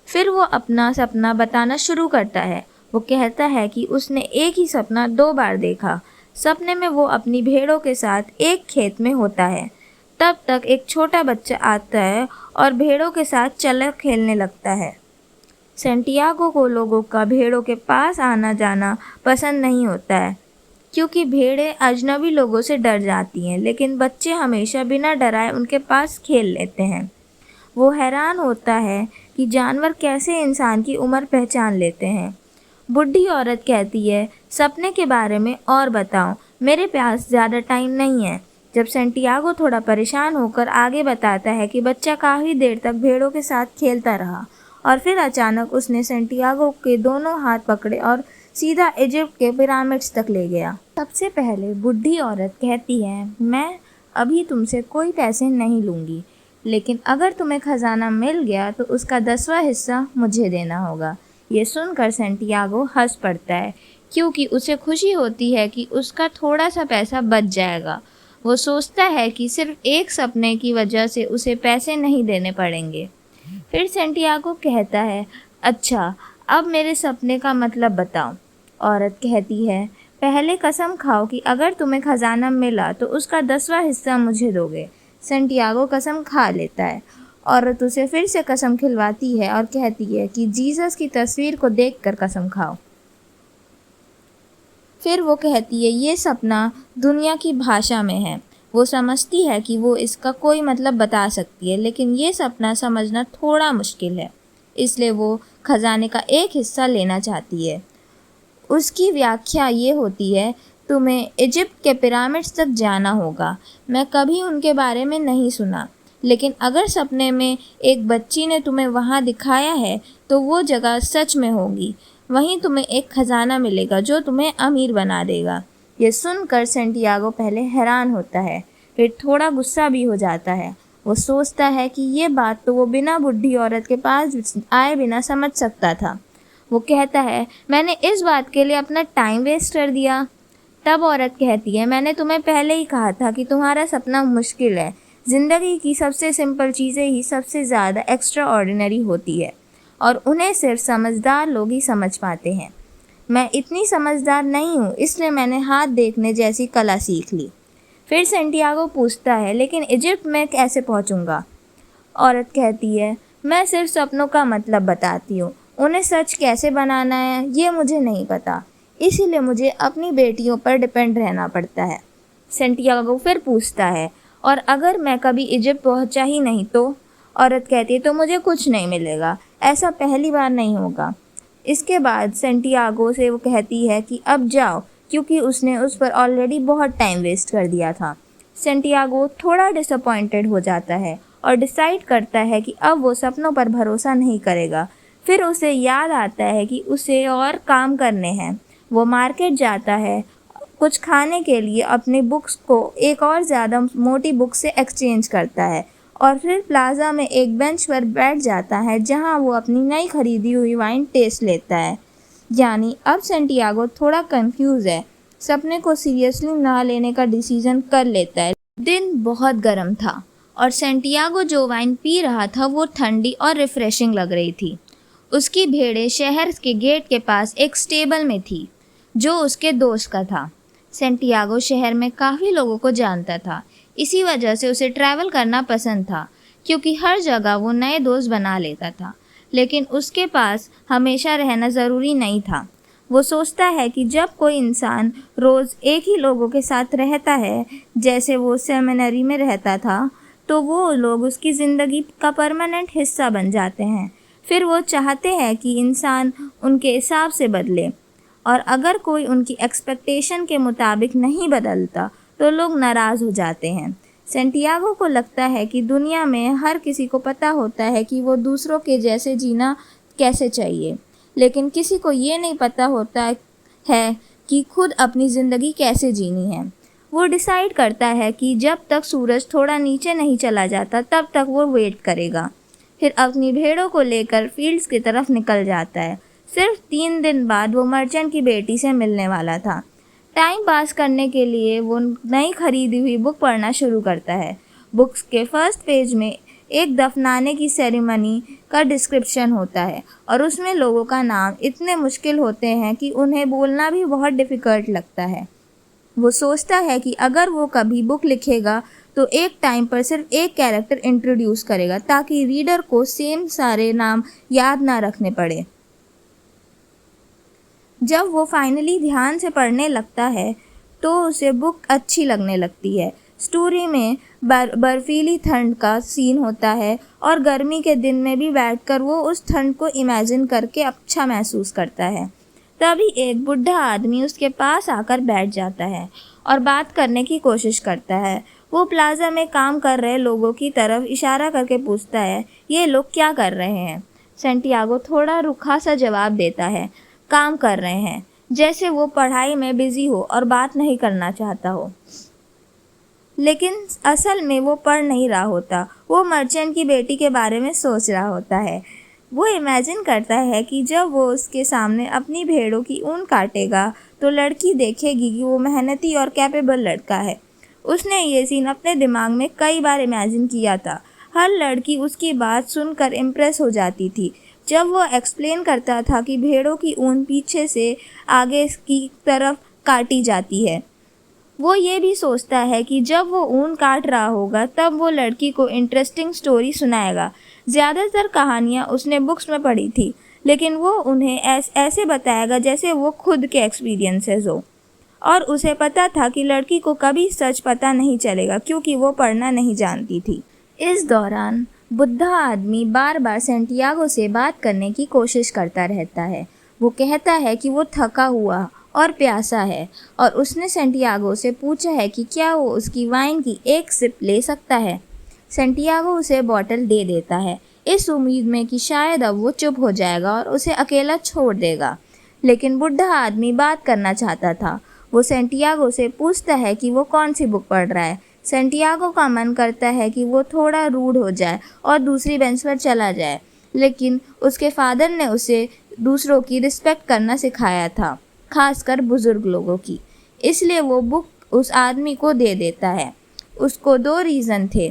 फिर वो अपना सपना बताना शुरू करता है। वो कहता है कि उसने एक ही सपना 2 बार देखा। सपने में वो अपनी भेड़ों के साथ एक खेत में होता है। तब तक एक छोटा बच्चा आता है और भेड़ों के साथ चल खेलने लगता है। सेंटियागो को लोगों का भेड़ों के पास आना जाना पसंद नहीं होता है, क्योंकि भेड़ें अजनबी लोगों से डर जाती हैं, लेकिन बच्चे हमेशा बिना डराए उनके पास खेल लेते हैं। वो हैरान होता है कि जानवर कैसे इंसान की उम्र पहचान लेते हैं। बुढ़ी औरत कहती है, सपने के बारे में और बताओ, मेरे पास ज़्यादा टाइम नहीं है। जब सेंटियागो थोड़ा परेशान होकर आगे बताता है कि बच्चा काफ़ी देर तक भेड़ों के साथ खेलता रहा और फिर अचानक उसने सेंटियागो के दोनों हाथ पकड़े और सीधा इजिप्ट के पिरामिड्स तक ले गया। सबसे पहले बुढ़ी औरत कहती है, मैं अभी तुमसे कोई पैसे नहीं लूँगी, लेकिन अगर तुम्हें खजाना मिल गया तो उसका 10वां हिस्सा मुझे देना होगा। ये सुनकर सैंटियागो हंस पड़ता है, क्योंकि उसे खुशी होती है कि उसका थोड़ा सा पैसा बच जाएगा। वो सोचता है कि सिर्फ एक सपने की वजह से उसे पैसे नहीं देने पड़ेंगे। फिर सैंटियागो कहता है, अच्छा अब मेरे सपने का मतलब बताओ। औरत कहती है, पहले कसम खाओ कि अगर तुम्हें खजाना मिला तो उसका 10वां हिस्सा मुझे दोगे। सैंटियागो कसम खा लेता है। औरत उसे फिर से कसम खिलवाती है और कहती है कि जीसस की तस्वीर को देखकर कसम खाओ। फिर वो कहती है, ये सपना दुनिया की भाषा में है। वो समझती है कि वो इसका कोई मतलब बता सकती है, लेकिन ये सपना समझना थोड़ा मुश्किल है, इसलिए वो खजाने का एक हिस्सा लेना चाहती है। उसकी व्याख्या ये होती है, तुम्हें इजिप्ट के पिरामिड्स तक जाना होगा। मैं कभी उनके बारे में नहीं सुना, लेकिन अगर सपने में एक बच्ची ने तुम्हें वहाँ दिखाया है तो वो जगह सच में होगी। वहीं तुम्हें एक खजाना मिलेगा जो तुम्हें अमीर बना देगा। ये सुनकर सैंटियागो पहले हैरान होता है, फिर थोड़ा गुस्सा भी हो जाता है। वो सोचता है कि ये बात तो वो बिना बुढ़ी औरत के पास आए बिना समझ सकता था। वो कहता है, मैंने इस बात के लिए अपना टाइम वेस्ट कर दिया। तब औरत कहती है, मैंने तुम्हें पहले ही कहा था कि तुम्हारा सपना मुश्किल है। ज़िंदगी की सबसे सिंपल चीज़ें ही सबसे ज़्यादा एक्स्ट्रा ऑर्डिनरी होती है और उन्हें सिर्फ समझदार लोग ही समझ पाते हैं। मैं इतनी समझदार नहीं हूँ, इसलिए मैंने हाथ देखने जैसी कला सीख ली। फिर सैंटियागो पूछता है, लेकिन इजिप्ट में कैसे पहुँचूँगा? औरत कहती है, मैं सिर्फ सपनों का मतलब बताती हूँ, उन्हें सच कैसे बनाना है ये मुझे नहीं पता, इसीलिए मुझे अपनी बेटियों पर डिपेंड रहना पड़ता है। सैंटियागो फिर पूछता है, और अगर मैं कभी इजिप्ट पहुँचा ही नहीं तो? औरत कहती है, तो मुझे कुछ नहीं मिलेगा, ऐसा पहली बार नहीं होगा। इसके बाद सैंटियागो से वो कहती है कि अब जाओ, क्योंकि उसने उस पर ऑलरेडी बहुत टाइम वेस्ट कर दिया था। सैंटियागो थोड़ा डिसअपॉइंटेड हो जाता है और डिसाइड करता है कि अब वो सपनों पर भरोसा नहीं करेगा। फिर उसे याद आता है कि उसे और काम करने हैं। वो मार्केट जाता है कुछ खाने के लिए, अपनी बुक्स को एक और ज़्यादा मोटी बुक से एक्सचेंज करता है और फिर प्लाजा में एक बेंच पर बैठ जाता है जहां वो अपनी नई खरीदी हुई वाइन टेस्ट लेता है। यानी अब सैंटियागो थोड़ा कंफ्यूज है, सपने को सीरियसली ना लेने का डिसीजन कर लेता है। दिन बहुत गर्म था और सैंटियागो जो वाइन पी रहा था वो ठंडी और रिफ्रेशिंग लग रही थी। उसकी भेड़ें शहर के गेट के पास एक स्टेबल में थी जो उसके दोस्त का था। सैंटियागो शहर में काफ़ी लोगों को जानता था, इसी वजह से उसे ट्रैवल करना पसंद था, क्योंकि हर जगह वो नए दोस्त बना लेता था। लेकिन उसके पास हमेशा रहना ज़रूरी नहीं था। वो सोचता है कि जब कोई इंसान रोज़ एक ही लोगों के साथ रहता है, जैसे वो सेमिनरी में रहता था, तो वो लोग उसकी ज़िंदगी का परमानेंट हिस्सा बन जाते हैं। फिर वो चाहते हैं कि इंसान उनके हिसाब से बदले, और अगर कोई उनकी एक्सपेक्टेशन के मुताबिक नहीं बदलता तो लोग नाराज़ हो जाते हैं। सैंटियागो को लगता है कि दुनिया में हर किसी को पता होता है कि वो दूसरों के जैसे जीना कैसे चाहिए, लेकिन किसी को ये नहीं पता होता है कि खुद अपनी ज़िंदगी कैसे जीनी है। वो डिसाइड करता है कि जब तक सूरज थोड़ा नीचे नहीं चला जाता तब तक वो वेट करेगा। फिर अपनी भेड़ों को लेकर फील्ड्स की तरफ निकल जाता है। सिर्फ 3 दिन बाद वो मर्चेंट की बेटी से मिलने वाला था। टाइम पास करने के लिए वो नई खरीदी हुई बुक पढ़ना शुरू करता है। बुक्स के फर्स्ट पेज में एक दफनाने की सेरेमनी का डिस्क्रिप्शन होता है और उसमें लोगों का नाम इतने मुश्किल होते हैं कि उन्हें बोलना भी बहुत डिफ़िकल्ट लगता है। वो सोचता है कि अगर वो कभी बुक लिखेगा तो एक टाइम पर सिर्फ एक कैरेक्टर इंट्रोड्यूस करेगा, ताकि रीडर को सेम सारे नाम याद ना रखने पड़े। जब वो फाइनली ध्यान से पढ़ने लगता है तो उसे बुक अच्छी लगने लगती है। स्टोरी में बर्फीली ठंड का सीन होता है और गर्मी के दिन में भी बैठकर वो उस ठंड को इमेजिन करके अच्छा महसूस करता है। तभी एक बुढ़ा आदमी उसके पास आकर बैठ जाता है और बात करने की कोशिश करता है। वो प्लाजा में काम कर रहे लोगों की तरफ इशारा करके पूछता है, ये लोग क्या कर रहे हैं? सैंटियागो थोड़ा रूखा सा जवाब देता है, काम कर रहे हैं, जैसे वो पढ़ाई में बिजी हो और बात नहीं करना चाहता हो। लेकिन असल में वो पढ़ नहीं रहा होता, वो मर्चेंट की बेटी के बारे में सोच रहा होता है। वो इमेजिन करता है कि जब वो उसके सामने अपनी भेड़ों की ऊन काटेगा तो लड़की देखेगी कि वो मेहनती और कैपेबल लड़का है। उसने ये सीन अपने दिमाग में कई बार इमेजिन किया था। हर लड़की उसकी बात सुनकर इम्प्रेस हो जाती थी। जब वो एक्सप्लेन करता था कि भेड़ों की ऊन पीछे से आगे की तरफ काटी जाती है, वो ये भी सोचता है कि जब वो ऊन काट रहा होगा तब वो लड़की को इंटरेस्टिंग स्टोरी सुनाएगा। ज़्यादातर कहानियाँ उसने बुक्स में पढ़ी थी, लेकिन वो उन्हें ऐसे बताएगा जैसे वो खुद के एक्सपीरियंसेस हो। और उसे पता था कि लड़की को कभी सच पता नहीं चलेगा क्योंकि वो पढ़ना नहीं जानती थी। इस दौरान बुढ़ा आदमी बार बार सेंटियागो से बात करने की कोशिश करता रहता है। वो कहता है कि वो थका हुआ और प्यासा है और उसने सेंटियागो से पूछा है कि क्या वो उसकी वाइन की एक सिप ले सकता है। सेंटियागो उसे बॉटल दे देता है, इस उम्मीद में कि शायद अब वो चुप हो जाएगा और उसे अकेला छोड़ देगा। लेकिन बुढ़ा आदमी बात करना चाहता था। वो सेंटियागो से पूछता है कि वो कौन सी बुक पढ़ रहा है। सेंटियागो का मन करता है कि वो थोड़ा रूड हो जाए और दूसरी बेंच पर चला जाए, लेकिन उसके फादर ने उसे दूसरों की रिस्पेक्ट करना सिखाया था, खासकर बुजुर्ग लोगों की। इसलिए वो बुक उस आदमी को दे देता है। उसको 2 रीज़न थे।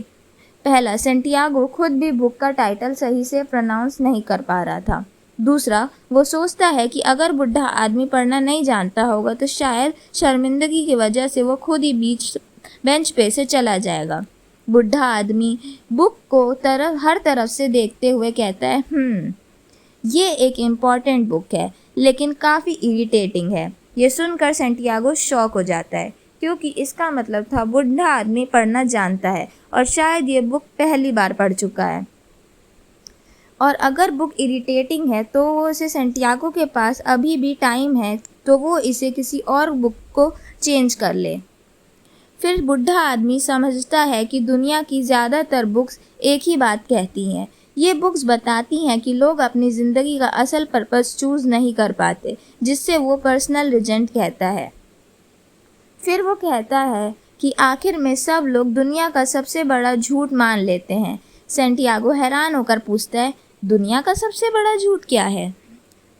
पहला, सेंटियागो खुद भी बुक का टाइटल सही से प्रोनाउंस नहीं कर पा रहा था। दूसरा, वो सोचता है कि अगर बुढ़ा आदमी पढ़ना नहीं जानता होगा तो शायद शर्मिंदगी की वजह से वो खुद ही बेंच पे से चला जाएगा। बुढ़ा आदमी बुक को हर तरफ से देखते हुए कहता है, ये एक इम्पॉर्टेंट बुक है लेकिन काफ़ी इरिटेटिंग है। ये सुनकर सेंटियागो शॉक हो जाता है क्योंकि इसका मतलब था बुढ़ा आदमी पढ़ना जानता है और शायद ये बुक पहली बार पढ़ चुका है। और अगर बुक इरिटेटिंग है तो वो इसे सेंटियागो के पास अभी भी टाइम है तो वो इसे किसी और बुक को चेंज कर ले। फिर बुढ़ा आदमी समझता है कि दुनिया की ज़्यादातर बुक्स एक ही बात कहती हैं। ये बुक्स बताती हैं कि लोग अपनी ज़िंदगी का असल पर्पस चूज़ नहीं कर पाते, जिससे वो पर्सनल रिजेंट कहता है। फिर वो कहता है कि आखिर में सब लोग दुनिया का सबसे बड़ा झूठ मान लेते हैं। सेंटियागो हैरान होकर पूछता है, दुनिया का सबसे बड़ा झूठ क्या है?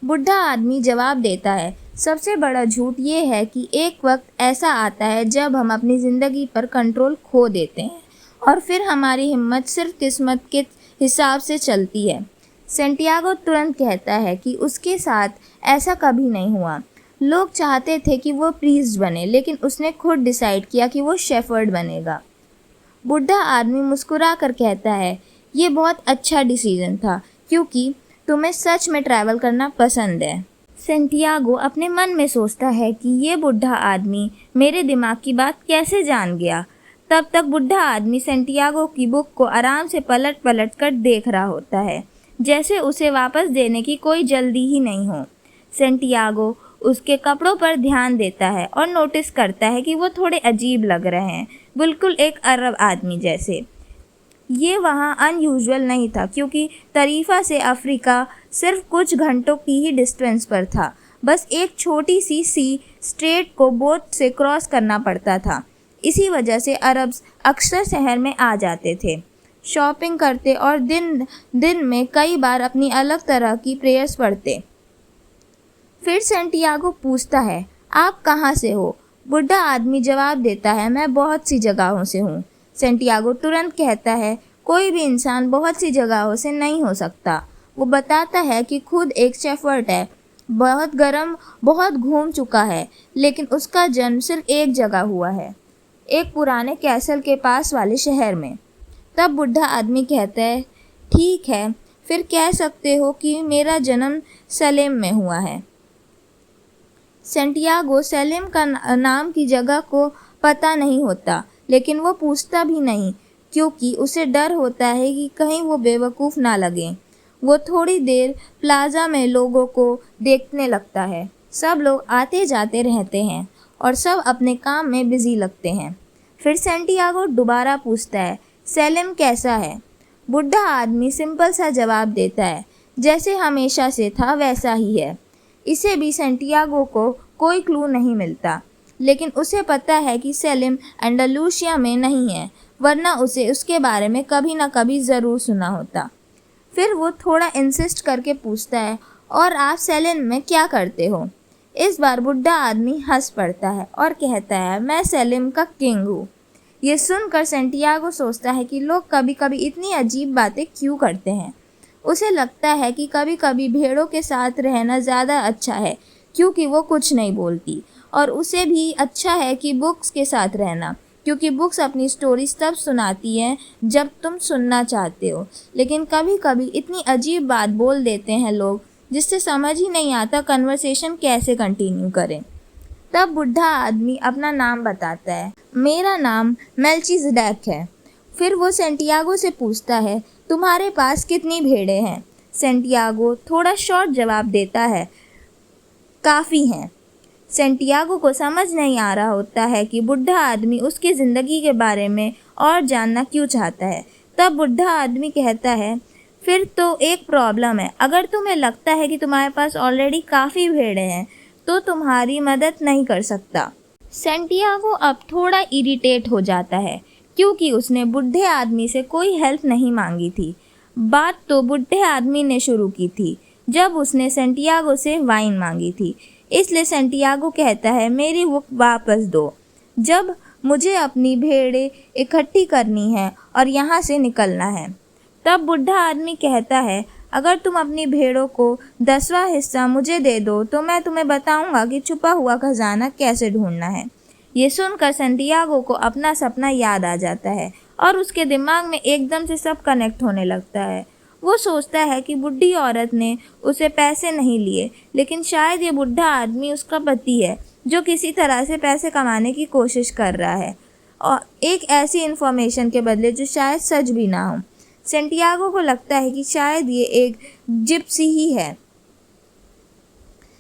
बुढ़ा आदमी जवाब देता है, सबसे बड़ा झूठ ये है कि एक वक्त ऐसा आता है जब हम अपनी ज़िंदगी पर कंट्रोल खो देते हैं और फिर हमारी हिम्मत सिर्फ किस्मत के हिसाब से चलती है। सेंटियागो तुरंत कहता है कि उसके साथ ऐसा कभी नहीं हुआ। लोग चाहते थे कि वो प्रीस्ट बने, लेकिन उसने खुद डिसाइड किया कि वो शेफर्ड बनेगा। बुढ़ा आदमी मुस्कुरा कर कहता है, ये बहुत अच्छा डिसीजन था क्योंकि तुम्हें सच में ट्रैवल करना पसंद है। सेंटियागो अपने मन में सोचता है कि ये बुढ़ा आदमी मेरे दिमाग की बात कैसे जान गया। तब तक बुढ़ा आदमी सेंटियागो की बुक को आराम से पलट पलट कर देख रहा होता है, जैसे उसे वापस देने की कोई जल्दी ही नहीं हो। सेंटियागो उसके कपड़ों पर ध्यान देता है और नोटिस करता है कि वो थोड़े अजीब लग रहे हैं, बिल्कुल एक अरब आदमी जैसे। ये वहाँ अनयूजुअल नहीं था क्योंकि तरीफा से अफ्रीका सिर्फ कुछ घंटों की ही डिस्टेंस पर था। बस एक छोटी सी स्ट्रेट को बोट से क्रॉस करना पड़ता था। इसी वजह से अरब्स अक्सर शहर में आ जाते थे, शॉपिंग करते और दिन में कई बार अपनी अलग तरह की प्रेयर्स पढ़ते। फिर सेंटियागो पूछता है, आप कहाँ से हो? बुढ़ा आदमी जवाब देता है, मैं बहुत सी जगहों से हूँ। सेंटियागो तुरंत कहता है, कोई भी इंसान बहुत सी जगहों से नहीं हो सकता। वो बताता है कि खुद एक शेफर्ड है, बहुत गर्म, बहुत घूम चुका है, लेकिन उसका जन्म सिर्फ एक जगह हुआ है, एक पुराने कैसल के पास वाले शहर में। तब बुढ़ा आदमी कहता है, ठीक है, फिर कह सकते हो कि मेरा जन्म सलेम में हुआ है। सेंटियागो सलेम का नाम की जगह को पता नहीं होता, लेकिन वो पूछता भी नहीं क्योंकि उसे डर होता है कि कहीं वो बेवकूफ़ ना लगे। वो थोड़ी देर प्लाजा में लोगों को देखने लगता है। सब लोग आते जाते रहते हैं और सब अपने काम में बिजी लगते हैं। फिर सेंटियागो दोबारा पूछता है, सलेम कैसा है? बुढ़ा आदमी सिंपल सा जवाब देता है, जैसे हमेशा से था वैसा ही है। इसे भी सेंटियागो को कोई क्लू नहीं मिलता, लेकिन उसे पता है कि सेलिम एंडालूसिया में नहीं है, वरना उसे उसके बारे में कभी ना कभी ज़रूर सुना होता। फिर वो थोड़ा इंसिस्ट करके पूछता है, और आप सेलिम में क्या करते हो? इस बार बुढ़ा आदमी हंस पड़ता है और कहता है, मैं सेलिम का किंग हूँ। ये सुनकर सैंटियागो सोचता है कि लोग कभी कभी इतनी अजीब बातें क्यों करते हैं। उसे लगता है कि कभी कभी भेड़ों के साथ रहना ज़्यादा अच्छा है क्योंकि वो कुछ नहीं बोलती, और उसे भी अच्छा है कि बुक्स के साथ रहना क्योंकि बुक्स अपनी स्टोरीज तब सुनाती हैं जब तुम सुनना चाहते हो। लेकिन कभी कभी इतनी अजीब बात बोल देते हैं लोग जिससे समझ ही नहीं आता कन्वर्सेशन कैसे कंटिन्यू करें। तब बुढ़ा आदमी अपना नाम बताता है, मेरा नाम मेल्चिसेडेक है। फिर वो सैंटियागो से पूछता है, तुम्हारे पास कितनी भेड़ें हैं? सैंटियागो थोड़ा शॉर्ट जवाब देता है, काफ़ी हैं। सैंटियागो को समझ नहीं आ रहा होता है कि बुढ़ा आदमी उसकी ज़िंदगी के बारे में और जानना क्यों चाहता है। तब बुढ़ा आदमी कहता है, फिर तो एक प्रॉब्लम है। अगर तुम्हें लगता है कि तुम्हारे पास ऑलरेडी काफ़ी भेड़ें हैं तो तुम्हारी मदद नहीं कर सकता। सैंटियागो अब थोड़ा इरिटेट हो जाता है क्योंकि उसने बुढ़े आदमी से कोई हेल्प नहीं मांगी थी। बात तो बुढ़े आदमी ने शुरू की थी जब उसने सैंटियागो से वाइन मांगी थी। इसलिए सैंटियागो कहता है, मेरी बुक वापस दो। जब मुझे अपनी भेड़ें इकट्ठी करनी है और यहाँ से निकलना है। तब बुढ़ा आदमी कहता है, अगर तुम अपनी भेड़ों को 10वां हिस्सा मुझे दे दो तो मैं तुम्हें बताऊंगा कि छुपा हुआ खजाना कैसे ढूंढना है। ये सुनकर सैंटियागो को अपना सपना याद आ जाता है और उसके दिमाग में एकदम से सब कनेक्ट होने लगता है। वो सोचता है कि बुढ़ी औरत ने उसे पैसे नहीं लिए, लेकिन शायद ये बुढ़ा आदमी उसका पति है जो किसी तरह से पैसे कमाने की कोशिश कर रहा है, और एक ऐसी इन्फॉर्मेशन के बदले जो शायद सच भी ना हो। सैंटियागो को लगता है कि शायद ये एक जिप्सी ही है,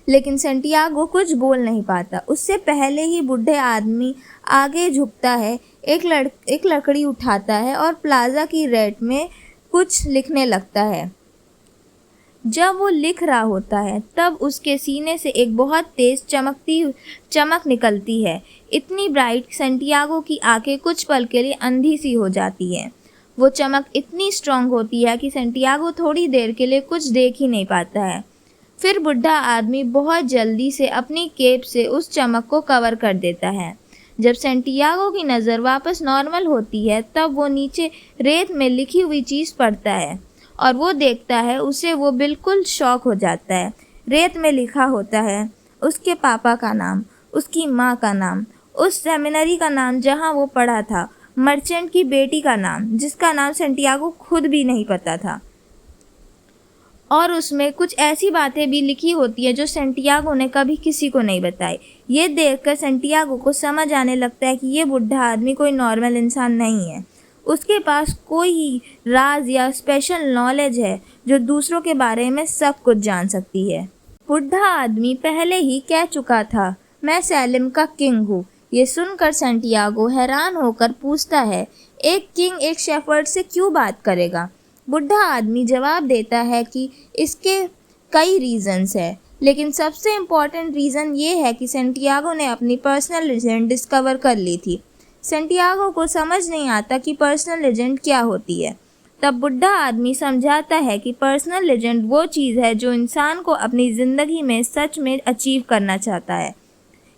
लेकिन सैंटियागो कुछ बोल नहीं पाता। उससे पहले ही बुढ़े आदमी आगे झुकता है, एक लकड़ी उठाता है और प्लाजा की रेट में कुछ लिखने लगता है। जब वो लिख रहा होता है तब उसके सीने से एक बहुत तेज चमक निकलती है, इतनी ब्राइट सैंटियागो की आंखें कुछ पल के लिए अंधी सी हो जाती है। वो चमक इतनी स्ट्रांग होती है कि सैंटियागो थोड़ी देर के लिए कुछ देख ही नहीं पाता है। फिर बुढ़ा आदमी बहुत जल्दी से अपनी केप से उस चमक को कवर कर देता है। जब सैंटियागो की नज़र वापस नॉर्मल होती है तब वो नीचे रेत में लिखी हुई चीज़ पढ़ता है और वो देखता है उसे वो बिल्कुल शॉक हो जाता है। रेत में लिखा होता है उसके पापा का नाम, उसकी माँ का नाम, उस सेमिनरी का नाम जहाँ वो पढ़ा था, मर्चेंट की बेटी का नाम जिसका नाम सैंटियागो खुद भी नहीं पता था, और उसमें कुछ ऐसी बातें भी लिखी होती है जो सैंटियागो ने कभी किसी को नहीं बताई। ये देखकर सैंटियागो को समझ आने लगता है कि ये बुढ़ा आदमी कोई नॉर्मल इंसान नहीं है। उसके पास कोई राज या स्पेशल नॉलेज है जो दूसरों के बारे में सब कुछ जान सकती है। बुढ़ा आदमी पहले ही कह चुका था, मैं सेलिम का किंग हूँ। ये सुनकर सैंटियागो हैरान होकर पूछता है, एक किंग एक शेफर्ड से क्यों बात करेगा? बुढ़ा आदमी जवाब देता है कि इसके कई रीज़न्स है, लेकिन सबसे इम्पॉर्टेंट रीज़न ये है कि सैंटियागो ने अपनी पर्सनल लेजेंड डिस्कवर कर ली थी। सैंटियागो को समझ नहीं आता कि पर्सनल लेजेंड क्या होती है। तब बुढ़ा आदमी समझाता है कि पर्सनल लेजेंड वो चीज़ है जो इंसान को अपनी ज़िंदगी में सच में अचीव करना चाहता है,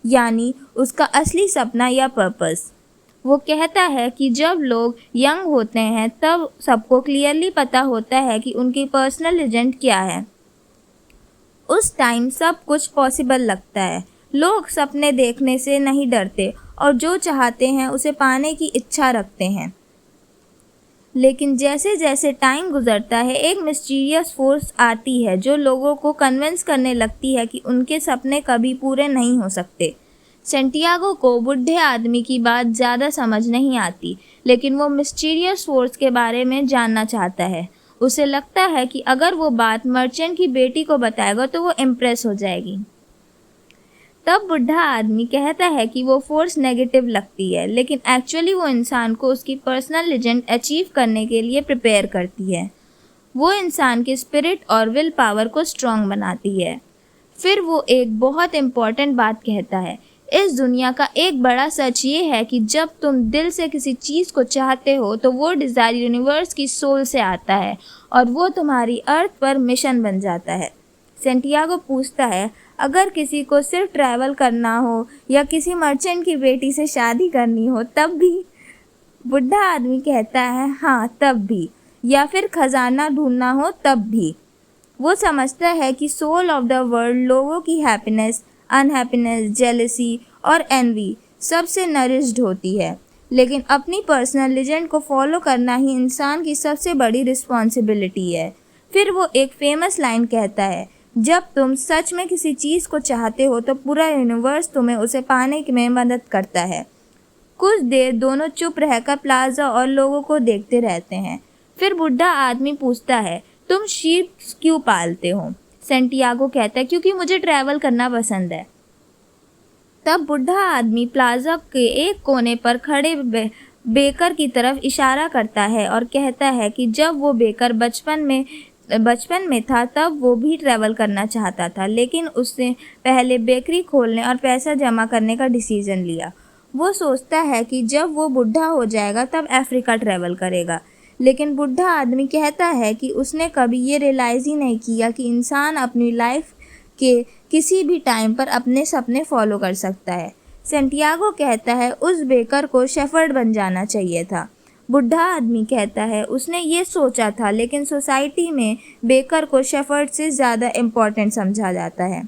यानी उसका असली सपना या पर्पस। वो कहता है कि जब लोग यंग होते हैं तब सबको क्लियरली पता होता है कि उनकी पर्सनल लेजेंड क्या है। उस टाइम सब कुछ पॉसिबल लगता है। लोग सपने देखने से नहीं डरते और जो चाहते हैं उसे पाने की इच्छा रखते हैं। लेकिन जैसे जैसे टाइम गुजरता है एक मिस्टीरियस फोर्स आती है जो लोगों को कन्विंस करने लगती है कि उनके सपने कभी पूरे नहीं हो सकते। सैंटियागो को बुढ़े आदमी की बात ज़्यादा समझ नहीं आती, लेकिन वो मिस्टीरियस फोर्स के बारे में जानना चाहता है। उसे लगता है कि अगर वो बात मर्चेंट की बेटी को बताएगा तो वो इम्प्रेस हो जाएगी। तब बुढ़ा आदमी कहता है कि वो फोर्स नेगेटिव लगती है, लेकिन एक्चुअली वो इंसान को उसकी पर्सनल लेजेंड अचीव करने के लिए प्रिपेयर करती है। वो इंसान के स्पिरिट और विल पावर को स्ट्रॉन्ग बनाती है। फिर वो एक बहुत इम्पॉर्टेंट बात कहता है, इस दुनिया का एक बड़ा सच ये है कि जब तुम दिल से किसी चीज़ को चाहते हो तो वो डिज़ायर यूनिवर्स की सोल से आता है और वो तुम्हारी अर्थ पर मिशन बन जाता है। सेंटियागो पूछता है, अगर किसी को सिर्फ ट्रैवल करना हो या किसी मर्चेंट की बेटी से शादी करनी हो तब भी? बुढ़ा आदमी कहता है, हाँ तब भी, या फिर खजाना ढूंढना हो तब भी। वो समझता है कि सोल ऑफ द वर्ल्ड लोगों की हैप्पीनेस, अनहैप्पीनेस, जेलसी और एनवी सबसे नरिश्ड होती है, लेकिन अपनी पर्सनल लेजेंड को फॉलो करना ही इंसान की सबसे बड़ी रिस्पॉन्सिबिलिटी है। फिर वो एक फेमस लाइन कहता है, जब तुम सच में किसी चीज़ को चाहते हो तो पूरा यूनिवर्स तुम्हें उसे पाने में मदद करता है। कुछ देर दोनों चुप रहकर प्लाजा और लोगों को देखते रहते हैं। फिर बुढ़ा आदमी पूछता है, तुम शीप क्यों पालते हो? सेंटियागो कहता है, क्योंकि मुझे ट्रैवल करना पसंद है। तब बुढ़ा आदमी प्लाजा के एक कोने पर खड़े बेकर की तरफ इशारा करता है और कहता है कि जब वो बेकर बचपन में था तब वो भी ट्रैवल करना चाहता था, लेकिन उसने पहले बेकरी खोलने और पैसा जमा करने का डिसीजन लिया। वो सोचता है कि जब वो बुढ़ा हो जाएगा तब अफ्रीका ट्रैवल करेगा, लेकिन बुढ़ा आदमी कहता है कि उसने कभी ये रियलाइज़ ही नहीं किया कि इंसान अपनी लाइफ के किसी भी टाइम पर अपने सपने फॉलो कर सकता है। सेंटियागो कहता है, उस बेकर को शेफर्ड बन जाना चाहिए था। बुढ़ा आदमी कहता है, उसने ये सोचा था, लेकिन सोसाइटी में बेकर को शेफर्ड से ज़्यादा इम्पोर्टेंट समझा जाता है।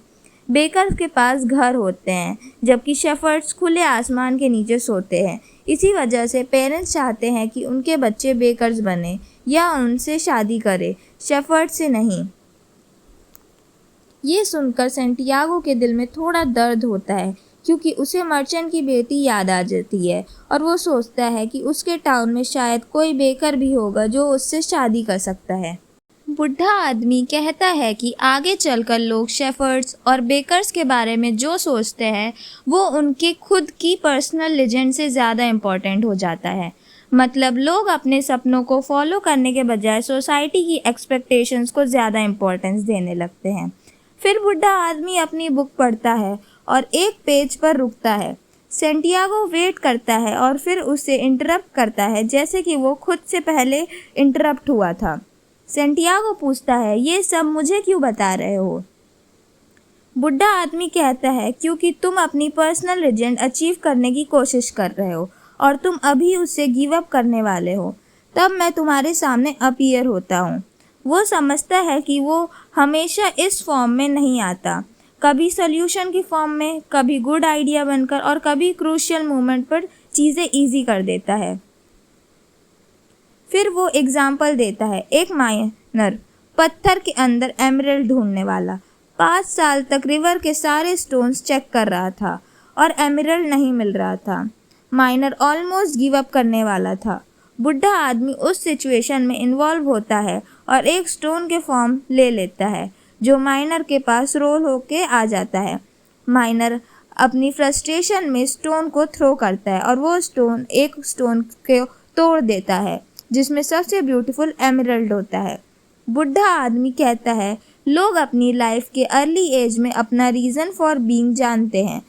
बेकर के पास घर होते हैं जबकि शेफर्ड्स खुले आसमान के नीचे सोते हैं। इसी वजह से पेरेंट्स चाहते हैं कि उनके बच्चे बेकर्स बने या उनसे शादी करें, शेफर्ड से नहीं। ये सुनकर सेंटियागो के दिल में थोड़ा दर्द होता है, क्योंकि उसे मर्चेंट की बेटी याद आ जाती है और वो सोचता है कि उसके टाउन में शायद कोई बेकर भी होगा जो उससे शादी कर सकता है। बुढ़ा आदमी कहता है कि आगे चलकर लोग शेफर्ड्स और बेकर्स के बारे में जो सोचते हैं वो उनके खुद की पर्सनल लेजेंड से ज़्यादा इम्पोर्टेंट हो जाता है। मतलब लोग अपने सपनों को फॉलो करने के बजाय सोसाइटी की एक्सपेक्टेशंस को ज़्यादा इम्पोर्टेंस देने लगते हैं। फिर बुढ़ा आदमी अपनी बुक पढ़ता है और एक पेज पर रुकता है। सेंटियागो वेट करता है और फिर उसे इंटरप्ट करता है, जैसे कि वो खुद से पहले इंटरप्ट हुआ था। सेंटियागो पूछता है, ये सब मुझे क्यों बता रहे हो? बुढ़ा आदमी कहता है, क्योंकि तुम अपनी पर्सनल लेजेंड अचीव करने की कोशिश कर रहे हो और तुम अभी उससे गिव अप करने वाले हो। तब मैं तुम्हारे सामने अपीयर होता हूँ। वो समझता है कि वो हमेशा इस फॉर्म में नहीं आता, कभी सॉल्यूशन की फॉर्म में, कभी गुड आइडिया बनकर और कभी क्रूशियल मोमेंट पर चीज़ें ईजी कर देता है। फिर वो एग्जाम्पल देता है, एक माइनर पत्थर के अंदर एमरल्ड ढूंढने वाला 5 साल तक रिवर के सारे स्टोन्स चेक कर रहा था और एमरल्ड नहीं मिल रहा था। माइनर ऑलमोस्ट गिव अप करने वाला था। बुढ़ा आदमी उस सिचुएशन में इन्वॉल्व होता है और एक स्टोन के फॉर्म ले लेता है जो माइनर के पास रोल होके आ जाता है। माइनर अपनी फ्रस्ट्रेशन में स्टोन को थ्रो करता है और वो एक स्टोन को तोड़ देता है जिसमें सबसे ब्यूटीफुल एमरल्ड होता है। बुढ़ा आदमी कहता है, लोग अपनी लाइफ के अर्ली एज में अपना रीज़न फॉर बीइंग जानते हैं,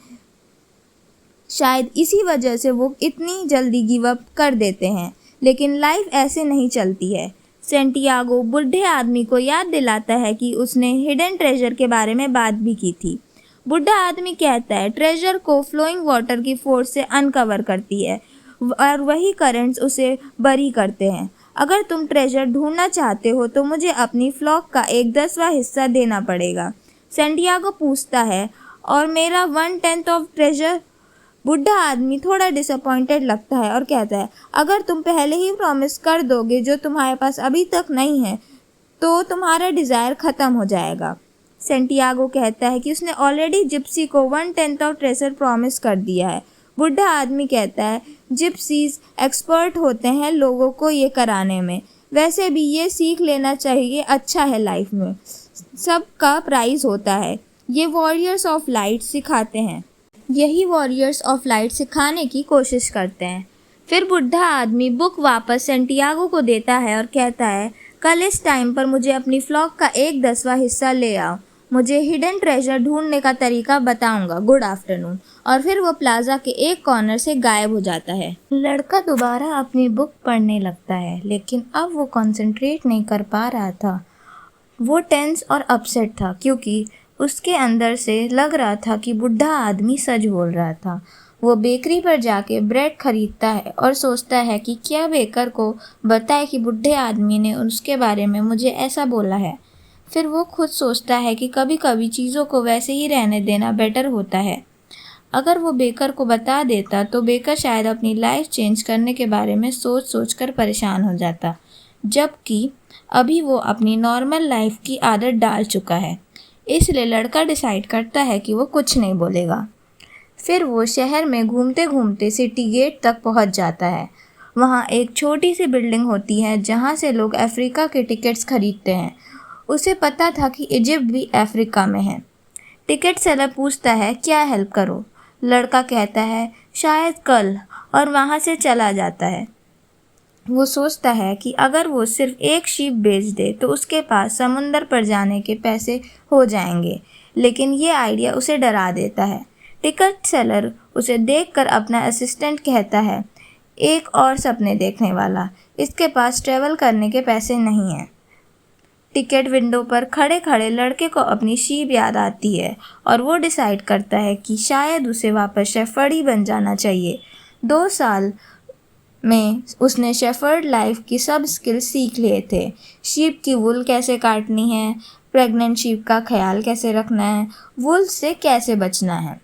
शायद इसी वजह से वो इतनी जल्दी गिव अप कर देते हैं, लेकिन लाइफ ऐसे नहीं चलती है। सेंटियागो बुढ़े आदमी को याद दिलाता है कि उसने हिडन ट्रेजर के बारे में बात भी की थी। बुढ़ा आदमी कहता है, ट्रेजर को फ्लोइंग वाटर की फोर्स से अनकवर करती है और वही करंट्स उसे बरी करते हैं। अगर तुम ट्रेजर ढूंढना चाहते हो तो मुझे अपनी फ्लॉक का 1/10वां हिस्सा देना पड़ेगा। सेंटियागो पूछता है, और मेरा 1/10 ऑफ ट्रेजर? बुढ़ा आदमी थोड़ा डिसअपॉइंटेड लगता है और कहता है, अगर तुम पहले ही प्रॉमिस कर दोगे जो तुम्हारे पास अभी तक नहीं है तो तुम्हारा डिज़ायर ख़त्म हो जाएगा। सेंटियागो कहता है कि उसने ऑलरेडी जिप्सी को 1/10 ऑफ ट्रेजर प्रॉमिस कर दिया है। बुढ़ा आदमी कहता है, जिप्सीज एक्सपर्ट होते हैं लोगों को ये कराने में। वैसे भी ये सीख लेना चाहिए, अच्छा है लाइफ में सबका प्राइज़ होता है। ये वॉरियर्स ऑफ लाइट सिखाते हैं। यही वॉरियर्स ऑफ लाइट सिखाने की कोशिश करते हैं। फिर बुढ़ा आदमी बुक वापस सेंटियागो को देता है और कहता है, कल इस टाइम पर मुझे अपनी फ्लॉक का 1/10वां हिस्सा ले आओ। मुझे हिडन ट्रेजर ढूंढने का तरीका बताऊंगा, गुड आफ्टरनून। और फिर वो प्लाजा के एक कॉर्नर से गायब हो जाता है। लड़का दोबारा अपनी बुक पढ़ने लगता है, लेकिन अब वो कंसंट्रेट नहीं कर पा रहा था। वो टेंस और अपसेट था क्योंकि उसके अंदर से लग रहा था कि बुढ़ा आदमी सच बोल रहा था। वो बेकरी पर जाके ब्रेड खरीदता है और सोचता है कि क्या बेकर को बताए कि बुढ़े आदमी ने उसके बारे में मुझे ऐसा बोला है। फिर वो खुद सोचता है कि कभी कभी चीज़ों को वैसे ही रहने देना बेटर होता है। अगर वो बेकर को बता देता तो बेकर शायद अपनी लाइफ चेंज करने के बारे में सोच कर परेशान हो जाता, जबकि अभी वो अपनी नॉर्मल लाइफ की आदत डाल चुका है। इसलिए लड़का डिसाइड करता है कि वो कुछ नहीं बोलेगा। फिर वो शहर में घूमते घूमते सिटी गेट तक पहुंच जाता है। वहाँ एक छोटी सी बिल्डिंग होती है जहाँ से लोग अफ्रीका के टिकट्स खरीदते हैं। उसे पता था कि इजिप्ट भी अफ्रीका में है। टिकट सेलर पूछता है, क्या हेल्प करो? लड़का कहता है, शायद कल, और वहाँ से चला जाता है। वो सोचता है कि अगर वो सिर्फ एक शीप बेच दे तो उसके पास समुंदर पर जाने के पैसे हो जाएंगे, लेकिन ये आइडिया उसे डरा देता है। टिकट सेलर उसे देखकर अपना असिस्टेंट कहता है, एक और सपने देखने वाला, इसके पास ट्रैवल करने के पैसे नहीं हैं। टिकट विंडो पर खड़े खड़े लड़के को अपनी शीप याद आती है और वो डिसाइड करता है कि शायद उसे वापस शेफर्ड ही बन जाना चाहिए। 2 साल में उसने शेफर्ड लाइफ की सब स्किल्स सीख लिए थे। शीप की वूल कैसे काटनी है, प्रेग्नेंट शीप का ख्याल कैसे रखना है, वूल से कैसे बचना है।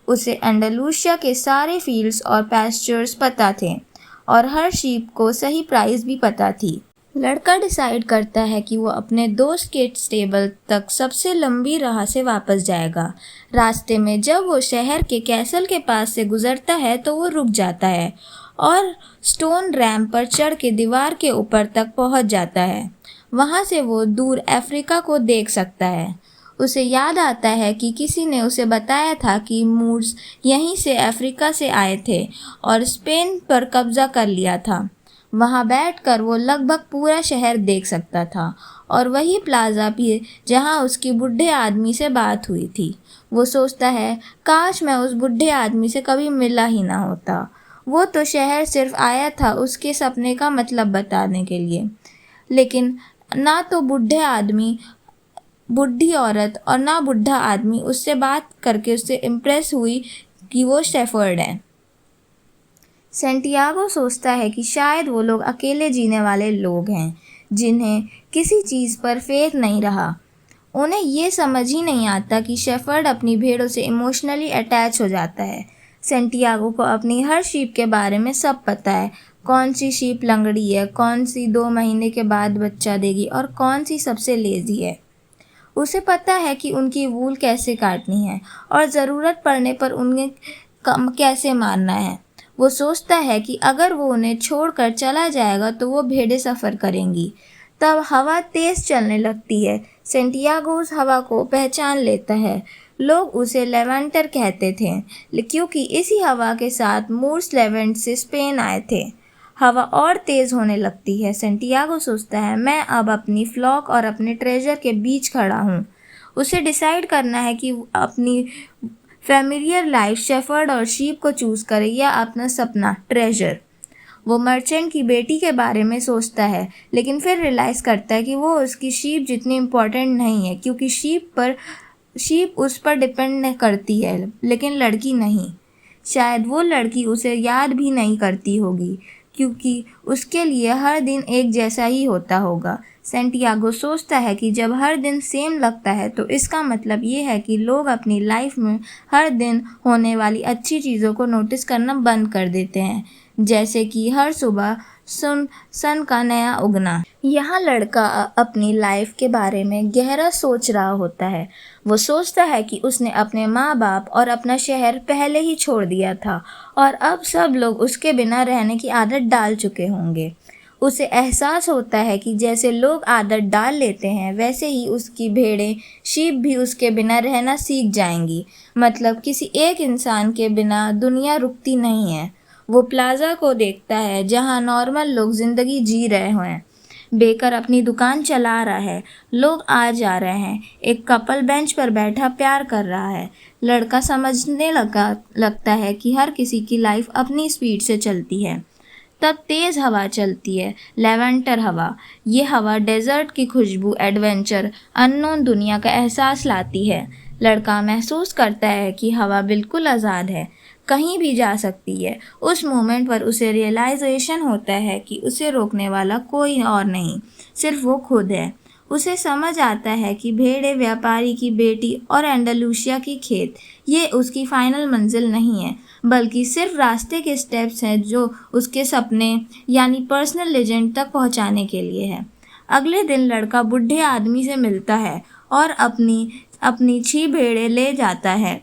उसे एंडालूसिया के सारे फील्ड्स और पैस्चर्स पता थे और हर शीप को सही प्राइस भी पता थी। लड़का डिसाइड करता है कि वो अपने दोस्त के स्टेबल तक सबसे लंबी राह से वापस जाएगा। रास्ते में जब वो शहर के कैसल के पास से गुजरता है तो वो रुक जाता है और स्टोन रैंप पर चढ़ के दीवार के ऊपर तक पहुंच जाता है। वहां से वो दूर अफ्रीका को देख सकता है। उसे याद आता है कि किसी ने उसे बताया था कि मूर्स यहीं से अफ्रीका से आए थे और स्पेन पर कब्जा कर लिया था। वहां बैठकर वो लगभग पूरा शहर देख सकता था और वही प्लाजा भी जहां उसकी बुढ़े आदमी से बात हुई थी। वो सोचता है, काश मैं उस बुढ़े आदमी से कभी मिला ही ना होता। वो तो शहर सिर्फ आया था उसके सपने का मतलब बताने के लिए, लेकिन ना तो बूढ़े आदमी, बुढ़ी औरत और ना बुढ़ा आदमी उससे बात करके उससे इम्प्रेस हुई कि वो शेफर्ड है। सेंटियागो सोचता है कि शायद वो लोग अकेले जीने वाले लोग हैं जिन्हें किसी चीज़ पर फेथ नहीं रहा। उन्हें ये समझ ही नहीं आता कि शेफर्ड अपनी भेड़ों से इमोशनली अटैच हो जाता है। सेंटियागो को अपनी हर शीप के बारे में सब पता है, कौन सी शीप लंगड़ी है, कौन सी 2 महीने के बाद बच्चा देगी और कौन सी सबसे लेज़ी है। उसे पता है कि उनकी वूल कैसे काटनी है और ज़रूरत पड़ने पर उन्हें कम कैसे मारना है। वो सोचता है कि अगर वो उन्हें छोड़कर चला जाएगा तो वो भेड़ें सफ़र करेंगी। तब हवा तेज़ चलने लगती है। सेंटियागो उस हवा को पहचान लेता है। लोग उसे लेवेंटर कहते थे क्योंकि इसी हवा के साथ मूर्स लेवेंट से स्पेन आए थे। हवा और तेज़ होने लगती है। सेंटियागो सोचता है, मैं अब अपनी फ्लॉक और अपने ट्रेजर के बीच खड़ा हूँ। उसे डिसाइड करना है कि अपनी फैमिलियर लाइफ शेफर्ड और शीप को चूज़ करे या अपना सपना ट्रेजर। वो मर्चेंट की बेटी के बारे में सोचता है, लेकिन फिर रियलाइज़ करता है कि वो उसकी शीप जितनी इम्पोर्टेंट नहीं है क्योंकि शीप उस पर डिपेंड करती है, लेकिन लड़की नहीं। शायद वो लड़की उसे याद भी नहीं करती होगी क्योंकि उसके लिए हर दिन एक जैसा ही होता होगा। सेंटियागो सोचता है कि जब हर दिन सेम लगता है तो इसका मतलब ये है कि लोग अपनी लाइफ में हर दिन होने वाली अच्छी चीज़ों को नोटिस करना बंद कर देते हैं, जैसे कि हर सुबह सन का नया उगना। यहाँ लड़का अपनी लाइफ के बारे में गहरा सोच रहा होता है। वो सोचता है कि उसने अपने माँ बाप और अपना शहर पहले ही छोड़ दिया था और अब सब लोग उसके बिना रहने की आदत डाल चुके होंगे। उसे एहसास होता है कि जैसे लोग आदत डाल लेते हैं वैसे ही उसकी भेड़ें, शीप भी उसके बिना रहना सीख जाएंगी। मतलब किसी एक इंसान के बिना दुनिया रुकती नहीं है। वो प्लाजा को देखता है जहाँ नॉर्मल लोग ज़िंदगी जी रहे हैं। बेकर अपनी दुकान चला रहा है, लोग आ जा रहे हैं, एक कपल बेंच पर बैठा प्यार कर रहा है। लड़का समझने लगता है कि हर किसी की लाइफ अपनी स्पीड से चलती है। तब तेज़ हवा चलती है, लेवेंडर हवा। ये हवा डेजर्ट की खुशबू, एडवेंचर, अननोन दुनिया का एहसास लाती है। लड़का महसूस करता है कि हवा बिल्कुल आज़ाद है, कहीं भी जा सकती है। उस मोमेंट पर उसे रियलाइजेशन होता है कि उसे रोकने वाला कोई और नहीं, सिर्फ वो खुद है। उसे समझ आता है कि भेड़े, व्यापारी की बेटी और एंडालुसिया की खेत ये उसकी फाइनल मंजिल नहीं है, बल्कि सिर्फ रास्ते के स्टेप्स हैं जो उसके सपने यानी पर्सनल लेजेंड तक पहुंचाने के लिए है। अगले दिन लड़का बूढ़े आदमी से मिलता है और अपनी 6 भेड़ें ले जाता है,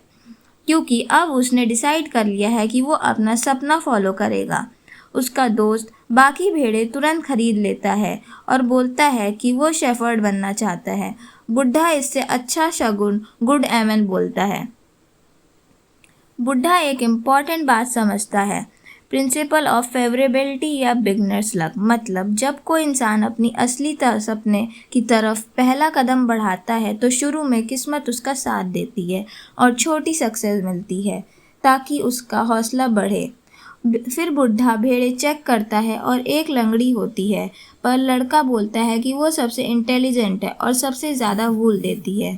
क्योंकि अब उसने डिसाइड कर लिया है कि वो अपना सपना फॉलो करेगा। उसका दोस्त बाकी भेड़ें तुरंत खरीद लेता है और बोलता है कि वो शेफर्ड बनना चाहता है। बुढ़ा इससे अच्छा शगुन, गुड एमन बोलता है। बुढ़ा एक इम्पॉर्टेंट बात समझता है, प्रिंसिपल ऑफ फेवरेबिलिटी या बिगनर्स लक। मतलब जब कोई इंसान अपनी असली सपने की तरफ पहला कदम बढ़ाता है तो शुरू में किस्मत उसका साथ देती है और छोटी सक्सेस मिलती है ताकि उसका हौसला बढ़े। फिर बुढ़ा भेड़े चेक करता है और एक लंगड़ी होती है, पर लड़का बोलता है कि वो सबसे इंटेलिजेंट है और सबसे ज़्यादा वूल देती है,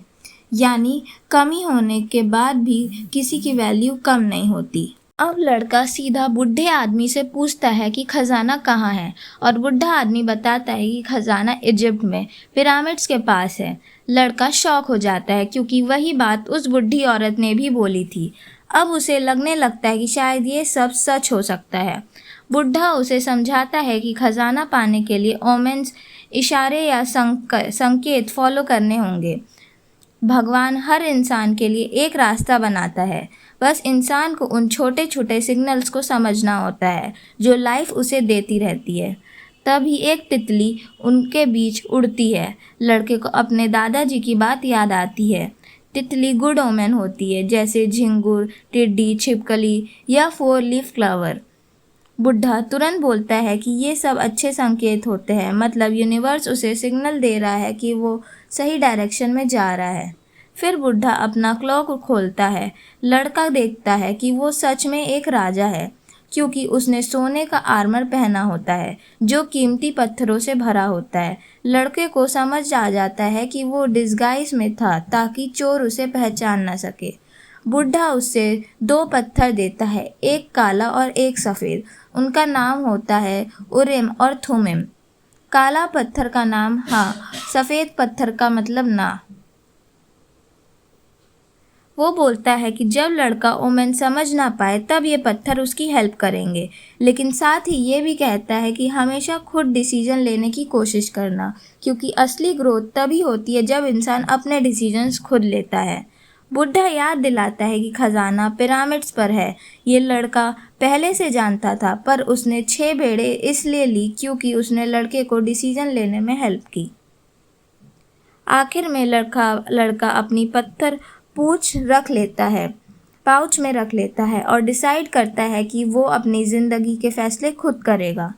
यानी कमी होने के बाद भी किसी की वैल्यू कम नहीं होती। अब लड़का सीधा बूढ़े आदमी से पूछता है कि खजाना कहाँ है, और बूढ़ा आदमी बताता है कि खजाना इजिप्ट में पिरामिड्स के पास है। लड़का शॉक हो जाता है क्योंकि वही बात उस बूढ़ी औरत ने भी बोली थी। अब उसे लगने लगता है कि शायद ये सब सच हो सकता है। बुढ़ा उसे समझाता है कि खजाना पाने के लिए ओमेन्स, इशारे या संकेत फॉलो करने होंगे। भगवान हर इंसान के लिए एक रास्ता बनाता है, बस इंसान को उन छोटे छोटे सिग्नल्स को समझना होता है जो लाइफ उसे देती रहती है। तभी एक तितली उनके बीच उड़ती है। लड़के को अपने दादाजी की बात याद आती है। तितली गुड ओमेन होती है, जैसे झिंगुर, टिड्डी, छिपकली या 4 लीफ क्लवर। बुढ़ा तुरंत बोलता है कि ये सब अच्छे संकेत होते हैं, मतलब यूनिवर्स उसे सिग्नल दे रहा है कि वो सही डायरेक्शन में जा रहा है। फिर बुढ़ा अपना क्लॉक खोलता है। लड़का देखता है कि वो सच में एक राजा है, क्योंकि उसने सोने का आर्मर पहना होता है जो कीमती पत्थरों से भरा होता है। लड़के को समझ आ जाता है कि वो डिस्गाइज में था ताकि चोर उसे पहचान न सके। बुढ़ा उससे 2 पत्थर देता है, एक काला और एक सफ़ेद। उनका नाम होता है उरिम और थुमिम। काला पत्थर का नाम हाँ, सफ़ेद पत्थर का मतलब ना। वो बोलता है कि जब लड़का ओमेन समझ ना पाए तब ये पत्थर उसकी हेल्प करेंगे, लेकिन साथ ही ये भी कहता है कि हमेशा खुद डिसीजन लेने की कोशिश करना, क्योंकि असली ग्रोथ तभी होती है जब इंसान अपने डिसीजंस खुद लेता है। बुढ़ा याद दिलाता है कि खजाना पिरामिड्स पर है। ये लड़का पहले से जानता था, पर उसने 6 भेड़ें इसलिए ली क्योंकि उसने लड़के को डिसीजन लेने में हेल्प की। आखिर में लड़का अपनी पत्थर पाउच में रख लेता है और डिसाइड करता है कि वो अपनी ज़िंदगी के फैसले खुद करेगा।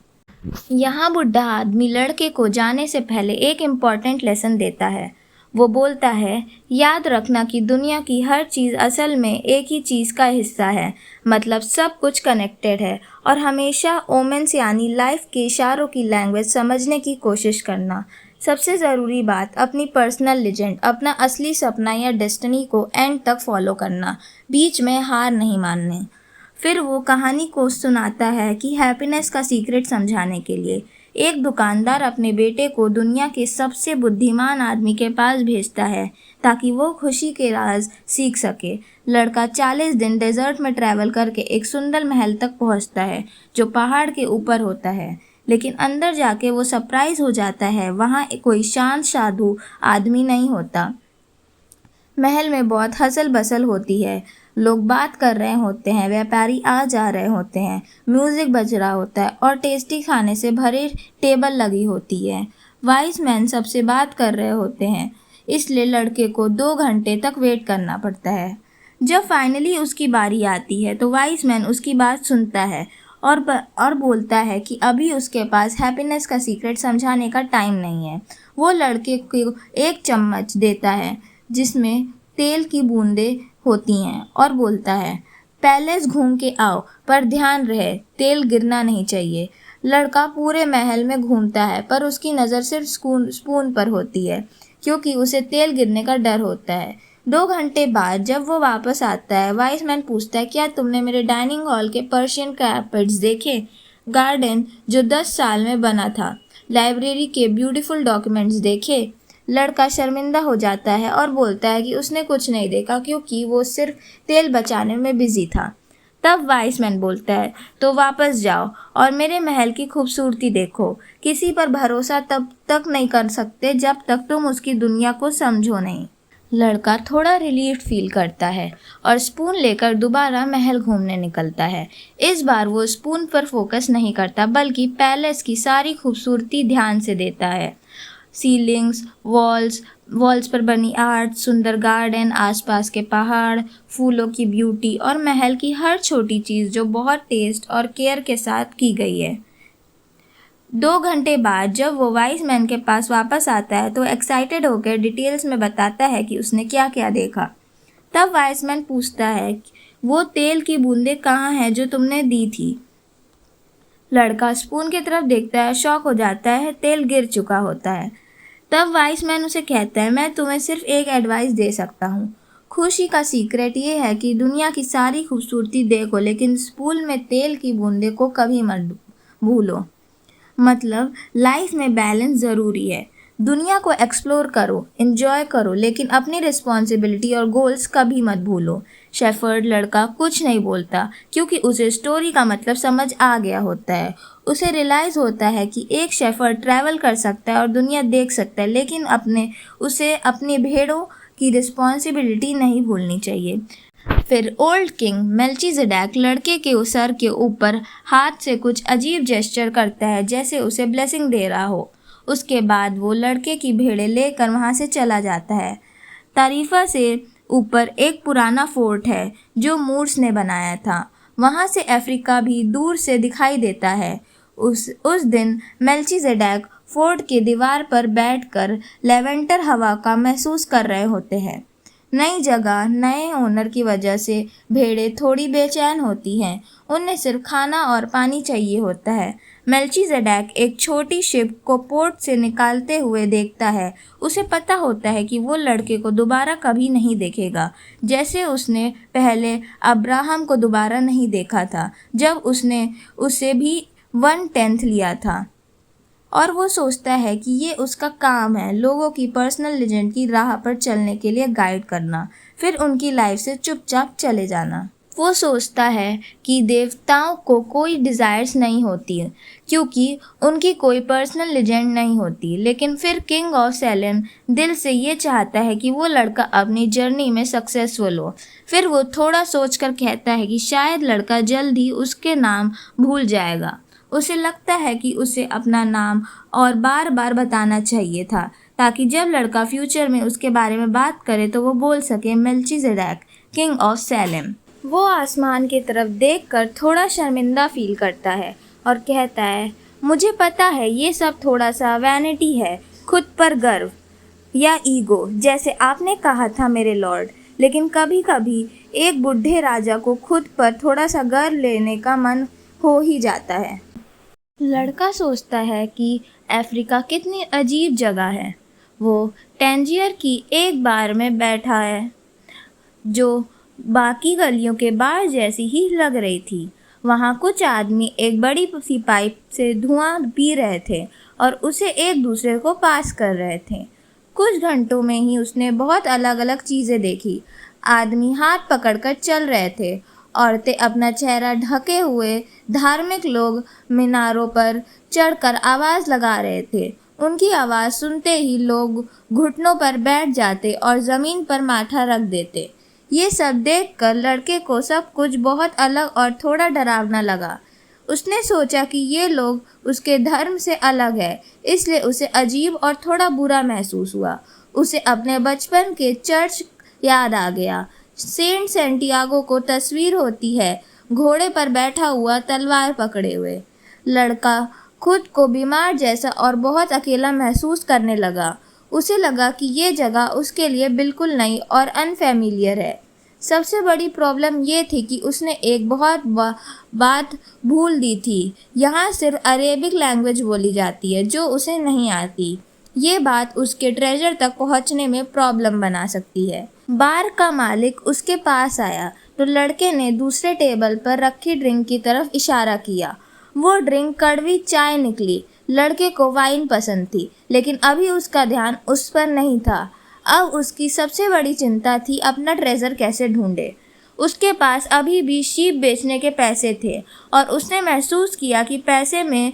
यहाँ बुढ़ा आदमी लड़के को जाने से पहले एक इम्पॉर्टेंट लेसन देता है। वो बोलता है, याद रखना कि दुनिया की हर चीज़ असल में एक ही चीज़ का हिस्सा है, मतलब सब कुछ कनेक्टेड है, और हमेशा ओमेन्स यानी लाइफ के इशारों की लैंग्वेज समझने की कोशिश करना। सबसे ज़रूरी बात, अपनी पर्सनल लेजेंड, अपना असली सपना या डेस्टिनी को एंड तक फॉलो करना, बीच में हार नहीं मानने। फिर वो कहानी को सुनाता है कि हैप्पीनेस का सीक्रेट समझाने के लिए एक दुकानदार अपने बेटे को दुनिया के सबसे बुद्धिमान आदमी के पास भेजता है ताकि वो खुशी के राज सीख सके। लड़का 40 दिन डेजर्ट में ट्रैवल करके एक सुंदर महल तक पहुंचता है जो पहाड़ के ऊपर होता है, लेकिन अंदर जाके वो सरप्राइज हो जाता है, वहाँ कोई शांत साधु आदमी नहीं होता। महल में बहुत हसल बसल होती है, लोग बात कर रहे होते हैं, व्यापारी आ जा रहे होते हैं, म्यूज़िक बज रहा होता है और टेस्टी खाने से भरी टेबल लगी होती है। वाइज मैन सबसे बात कर रहे होते हैं, इसलिए लड़के को 2 घंटे तक वेट करना पड़ता है। जब फाइनली उसकी बारी आती है तो वाइज मैन उसकी बात सुनता है और बोलता है कि अभी उसके पास हैप्पीनेस का सीक्रेट समझाने का टाइम नहीं है। वो लड़के को एक चम्मच देता है जिसमें तेल की बूंदें होती हैं और बोलता है, पैलेस घूम के आओ पर ध्यान रहे तेल गिरना नहीं चाहिए। लड़का पूरे महल में घूमता है पर उसकी नज़र सिर्फ स्पून पर होती है क्योंकि उसे तेल गिरने का डर होता है। 2 घंटे बाद जब वो वापस आता है, वाइस मैन पूछता है, क्या तुमने मेरे डाइनिंग हॉल के पर्शियन कार्पेट्स देखे? गार्डन जो 10 साल में बना था? लाइब्रेरी के ब्यूटीफुल डॉक्यूमेंट्स देखे? लड़का शर्मिंदा हो जाता है और बोलता है कि उसने कुछ नहीं देखा क्योंकि वो सिर्फ तेल बचाने में बिजी था। तब वाइस मैन बोलता है, तो वापस जाओ और मेरे महल की खूबसूरती देखो। किसी पर भरोसा तब तक नहीं कर सकते जब तक तुम उसकी दुनिया को समझो नहीं। लड़का थोड़ा रिलीफ फील करता है और स्पून लेकर दोबारा महल घूमने निकलता है। इस बार वो स्पून पर फोकस नहीं करता बल्कि पैलेस की सारी खूबसूरती ध्यान से देता है। सीलिंग्स, वॉल्स पर बनी आर्ट, सुंदर गार्डन, आसपास के पहाड़, फूलों की ब्यूटी और महल की हर छोटी चीज़ जो बहुत टेस्ट और केयर के साथ की गई है। 2 घंटे बाद जब वो वाइस मैन के पास वापस आता है तो एक्साइटेड होकर डिटेल्स में बताता है कि उसने क्या क्या देखा। तब वाइस मैन पूछता है, वो तेल की बूंदें कहाँ हैं जो तुमने दी थी? लड़का स्पून की तरफ देखता है, शॉक हो जाता है, तेल गिर चुका होता है। तब वाइस मैन उसे कहता है, मैं तुम्हें सिर्फ एक एडवाइस दे सकता हूँ। खुशी का सीक्रेट ये है कि दुनिया की सारी खूबसूरती देखो लेकिन स्पून में तेल की बूंदे को कभी मत भूलो। मतलब लाइफ में बैलेंस ज़रूरी है। दुनिया को एक्सप्लोर करो, एंजॉय करो लेकिन अपनी रिस्पॉन्सिबिलिटी और गोल्स कभी मत भूलो। शेफर्ड लड़का कुछ नहीं बोलता क्योंकि उसे स्टोरी का मतलब समझ आ गया होता है। उसे रियलाइज़ होता है कि एक शेफर्ड ट्रैवल कर सकता है और दुनिया देख सकता है लेकिन उसे अपनी भेड़ों की रिस्पॉन्सिबिलिटी नहीं भूलनी चाहिए। फिर ओल्ड किंग मेल्चीजेडेक लड़के के सर के ऊपर हाथ से कुछ अजीब जेस्चर करता है जैसे उसे ब्लेसिंग दे रहा हो। उसके बाद वो लड़के की भेड़ें लेकर वहाँ से चला जाता है। तारीफा से ऊपर एक पुराना फोर्ट है जो मूर्स ने बनाया था। वहाँ से अफ्रीका भी दूर से दिखाई देता है। उस दिन मेल्चीजेडेक फोर्ट की दीवार पर बैठकर लेवेंटर हवा का महसूस कर रहे होते हैं। नई जगह, नए ओनर की वजह से भेड़ें थोड़ी बेचैन होती हैं। उन्हें सिर्फ खाना और पानी चाहिए होता है। मेल्चीजेडेक एक छोटी शिप को पोर्ट से निकालते हुए देखता है। उसे पता होता है कि वो लड़के को दोबारा कभी नहीं देखेगा, जैसे उसने पहले अब्राहम को दोबारा नहीं देखा था जब उसने उसे भी 1/10 लिया था। और वो सोचता है कि ये उसका काम है, लोगों की पर्सनल लेजेंड की राह पर चलने के लिए गाइड करना, फिर उनकी लाइफ से चुपचाप चले जाना। वो सोचता है कि देवताओं को कोई डिज़ायर्स नहीं होती क्योंकि उनकी कोई पर्सनल लेजेंड नहीं होती, लेकिन फिर किंग ऑफ सैलेम दिल से ये चाहता है कि वो लड़का अपनी जर्नी में सक्सेसफुल हो। फिर वो थोड़ा सोचकर कहता है कि शायद लड़का जल्द ही उसके नाम भूल जाएगा। उसे लगता है कि उसे अपना नाम और बार बार बताना चाहिए था ताकि जब लड़का फ्यूचर में उसके बारे में बात करे तो वो बोल सके, मेल्चीजेडेक, किंग ऑफ सैलेम। वो आसमान की तरफ देखकर थोड़ा शर्मिंदा फील करता है और कहता है, मुझे पता है ये सब थोड़ा सा वैनिटी है, खुद पर गर्व या ईगो जैसे आपने कहा था मेरे लॉर्ड, लेकिन कभी कभी एक बूढ़े राजा को खुद पर थोड़ा सा गर्व लेने का मन हो ही जाता है। लड़का सोचता है कि अफ्रीका कितनी अजीब जगह है। वो टैंजियर की एक बार में बैठा है जो बाकी गलियों के बार जैसी ही लग रही थी। वहाँ कुछ आदमी एक बड़ी सी पाइप से धुआं पी रहे थे और उसे एक दूसरे को पास कर रहे थे। कुछ घंटों में ही उसने बहुत अलग अलग चीज़ें देखी। आदमी हाथ पकड़कर चल रहे थे, औरतें अपना चेहरा ढके हुए, धार्मिक लोग मीनारों पर चढ़कर आवाज़ लगा रहे थे। उनकी आवाज़ सुनते ही लोग घुटनों पर बैठ जाते और ज़मीन पर माथा रख देते। ये सब देखकर लड़के को सब कुछ बहुत अलग और थोड़ा डरावना लगा। उसने सोचा कि ये लोग उसके धर्म से अलग है, इसलिए उसे अजीब और थोड़ा बुरा महसूस हुआ। उसे अपने बचपन के चर्च याद आ गया। सेंट सेंटियागो को तस्वीर होती है, घोड़े पर बैठा हुआ तलवार पकड़े हुए। लड़का खुद को बीमार जैसा और बहुत अकेला महसूस करने लगा। उसे लगा कि ये जगह उसके लिए बिल्कुल नई और अनफेमिलियर है। सबसे बड़ी प्रॉब्लम ये थी कि उसने एक बहुत बात भूल दी थी। यहाँ सिर्फ अरेबिक लैंग्वेज बोली जाती है जो उसे नहीं आती। ये बात उसके ट्रेजर तक पहुँचने में प्रॉब्लम बना सकती है। बार का मालिक उसके पास आया तो लड़के ने दूसरे टेबल पर रखी ड्रिंक की तरफ इशारा किया। वो ड्रिंक कड़वी चाय निकली। लड़के को वाइन पसंद थी, लेकिन अभी उसका ध्यान उस पर नहीं था। अब उसकी सबसे बड़ी चिंता थी अपना ट्रेजर कैसे ढूंढे। उसके पास अभी भी शीप बेचने के पैसे थे और उसने महसूस किया कि पैसे में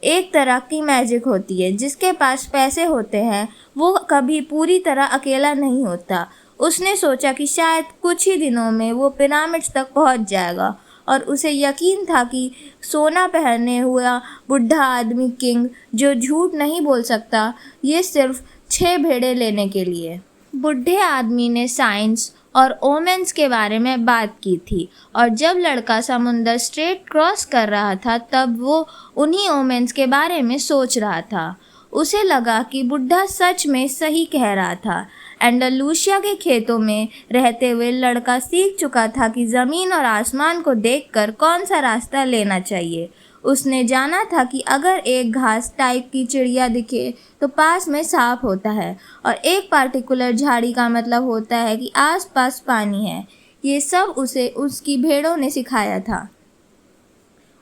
एक तरह की मैजिक होती है। जिसके पास पैसे होते हैं वो कभी पूरी तरह अकेला नहीं होता। उसने सोचा कि शायद कुछ ही दिनों में वो पिरामिड्स तक पहुंच जाएगा और उसे यकीन था कि सोना पहने हुआ बुढ़ा आदमी किंग, जो झूठ नहीं बोल सकता, ये सिर्फ 6 भेड़े लेने के लिए। बुढ़े आदमी ने साइंस और ओमेंस के बारे में बात की थी और जब लड़का समुंदर स्ट्रेट क्रॉस कर रहा था तब वो उन्हीं ओमेंस के बारे में सोच रहा था। उसे लगा कि बुढ़ा सच में सही कह रहा था। एंडालूसिया के खेतों में रहते हुए लड़का सीख चुका था कि ज़मीन और आसमान को देखकर कौन सा रास्ता लेना चाहिए। उसने जाना था कि अगर एक घास टाइप की चिड़िया दिखे तो पास में सांप होता है और एक पार्टिकुलर झाड़ी का मतलब होता है कि आसपास पानी है। ये सब उसे उसकी भेड़ों ने सिखाया था।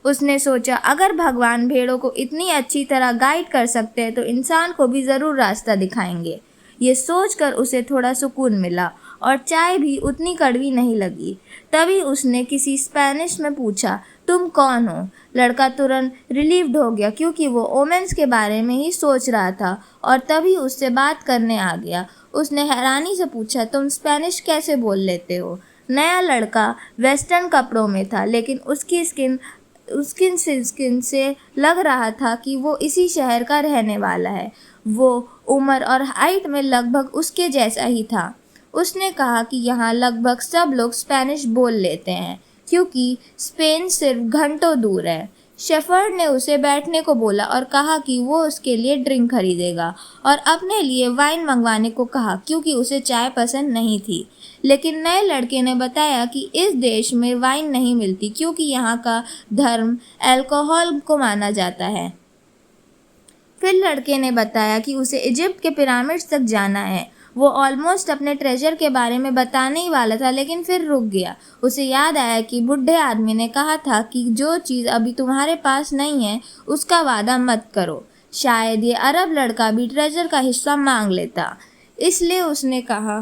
उसने सोचा अगर भगवान भेड़ों को इतनी अच्छी तरह गाइड कर सकते हैं तो इंसान को भी ज़रूर रास्ता दिखाएंगे। ये सोचकर उसे थोड़ा सुकून मिला और चाय भी उतनी कड़वी नहीं लगी। तभी उसने किसी स्पेनिश में पूछा, तुम कौन हो? लड़का तुरंत रिलीव्ड हो गया क्योंकि वो ओमेंस के बारे में ही सोच रहा था और तभी उससे बात करने आ गया। उसने हैरानी से पूछा, तुम स्पेनिश कैसे बोल लेते हो? नया लड़का वेस्टर्न कपड़ों में था, लेकिन उसकी स्किन से लग रहा था कि वो इसी शहर का रहने वाला है। वो उम्र और हाइट में लगभग उसके जैसा ही था। उसने कहा कि यहाँ लगभग सब लोग स्पेनिश बोल लेते हैं क्योंकि स्पेन सिर्फ घंटों दूर है। शेफर्ड ने उसे बैठने को बोला और कहा कि वो उसके लिए ड्रिंक खरीदेगा और अपने लिए वाइन मंगवाने को कहा क्योंकि उसे चाय पसंद नहीं थी। लेकिन नए लड़के ने बताया कि इस देश में वाइन नहीं मिलती क्योंकि यहाँ का धर्म अल्कोहल को माना जाता है। फिर लड़के ने बताया कि उसे इजिप्ट के पिरामिड्स तक जाना है। वो ऑलमोस्ट अपने ट्रेजर के बारे में बताने ही वाला था, लेकिन फिर रुक गया। उसे याद आया कि बुढ़े आदमी ने कहा था कि जो चीज़ अभी तुम्हारे पास नहीं है उसका वादा मत करो। शायद ये अरब लड़का भी ट्रेजर का हिस्सा मांग लेता। इसलिए उसने कहा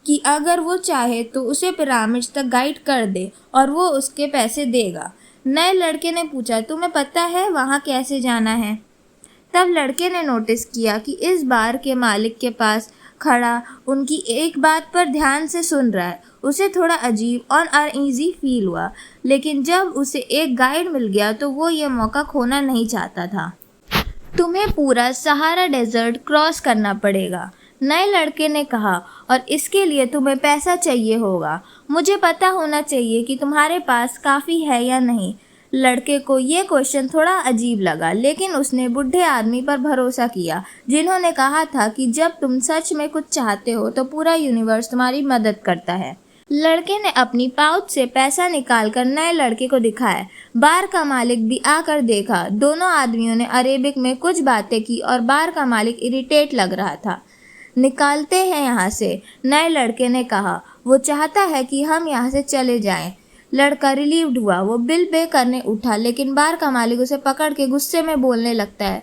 कि अगर वो चाहे तो उसे पिरामिड्स तक गाइड कर दे और वो उसके पैसे देगा। नए लड़के ने पूछा, तुम्हें पता है वहाँ कैसे जाना है? तब लड़के ने नोटिस किया कि इस बार के मालिक के पास खड़ा उनकी एक बात पर ध्यान से सुन रहा है। उसे थोड़ा अजीब और अनईजी फील हुआ, लेकिन जब उसे एक गाइड मिल गया तो वो ये मौका खोना नहीं चाहता था। तुम्हें पूरा सहारा डेजर्ट क्रॉस करना पड़ेगा, नए लड़के ने कहा, और इसके लिए तुम्हें पैसा चाहिए होगा। मुझे पता होना चाहिए कि तुम्हारे पास काफ़ी है या नहीं। लड़के को ये क्वेश्चन थोड़ा अजीब लगा, लेकिन उसने बुढ़े आदमी पर भरोसा किया जिन्होंने कहा था कि जब तुम सच में कुछ चाहते हो तो पूरा यूनिवर्स तुम्हारी मदद करता है। लड़के ने अपनी पाउच से पैसा निकालकर नए लड़के को दिखाया। बार का मालिक भी आकर देखा। दोनों आदमियों ने अरेबिक में कुछ बातें की और बार का मालिक इरिटेट लग रहा था। निकालते हैं यहाँ से, नए लड़के ने कहा। वो चाहता है कि हम यहाँ से चले जाएं। लड़का रिलीव्ड हुआ। वो बिल पे करने उठा, लेकिन बार का मालिक उसे पकड़ के गुस्से में बोलने लगता है।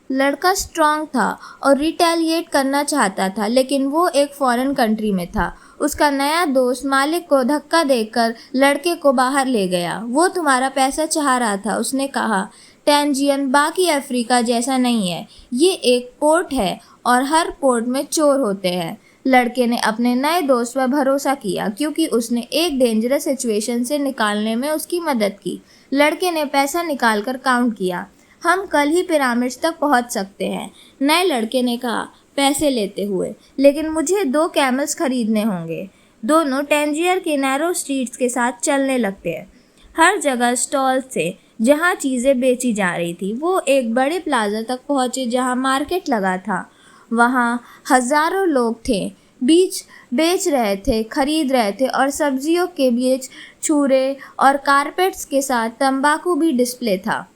लड़का स्ट्रांग था और रिटेलिएट करना चाहता था, लेकिन वो एक फॉरेन कंट्री में था। उसका नया दोस्त मालिक को धक्का देकर लड़के को बाहर ले गया। वो तुम्हारा पैसा चाह रहा था, उसने कहा। टैंजियन बाकी अफ्रीका जैसा नहीं है। ये एक पोर्ट है और हर पोर्ट में चोर होते हैं। लड़के ने अपने नए दोस्त पर भरोसा किया क्योंकि उसने एक डेंजरस सिचुएशन से निकालने में उसकी मदद की। लड़के ने पैसा निकालकर काउंट किया। हम कल ही पिरामिड्स तक पहुंच सकते हैं, नए लड़के ने कहा पैसे लेते हुए, लेकिन मुझे 2 कैमल्स खरीदने होंगे। दोनों टैंजियर के नैरो स्ट्रीट्स के साथ चलने लगते हैं। हर जगह स्टॉल थे जहाँ चीज़ें बेची जा रही थी। वो एक बड़े प्लाजा तक पहुँचे जहाँ मार्केट लगा था। वहाँ हज़ारों लोग थे, बीच बेच रहे थे, खरीद रहे थे और सब्जियों के बीच छुरे और कारपेट्स के साथ तंबाकू भी डिस्प्ले था।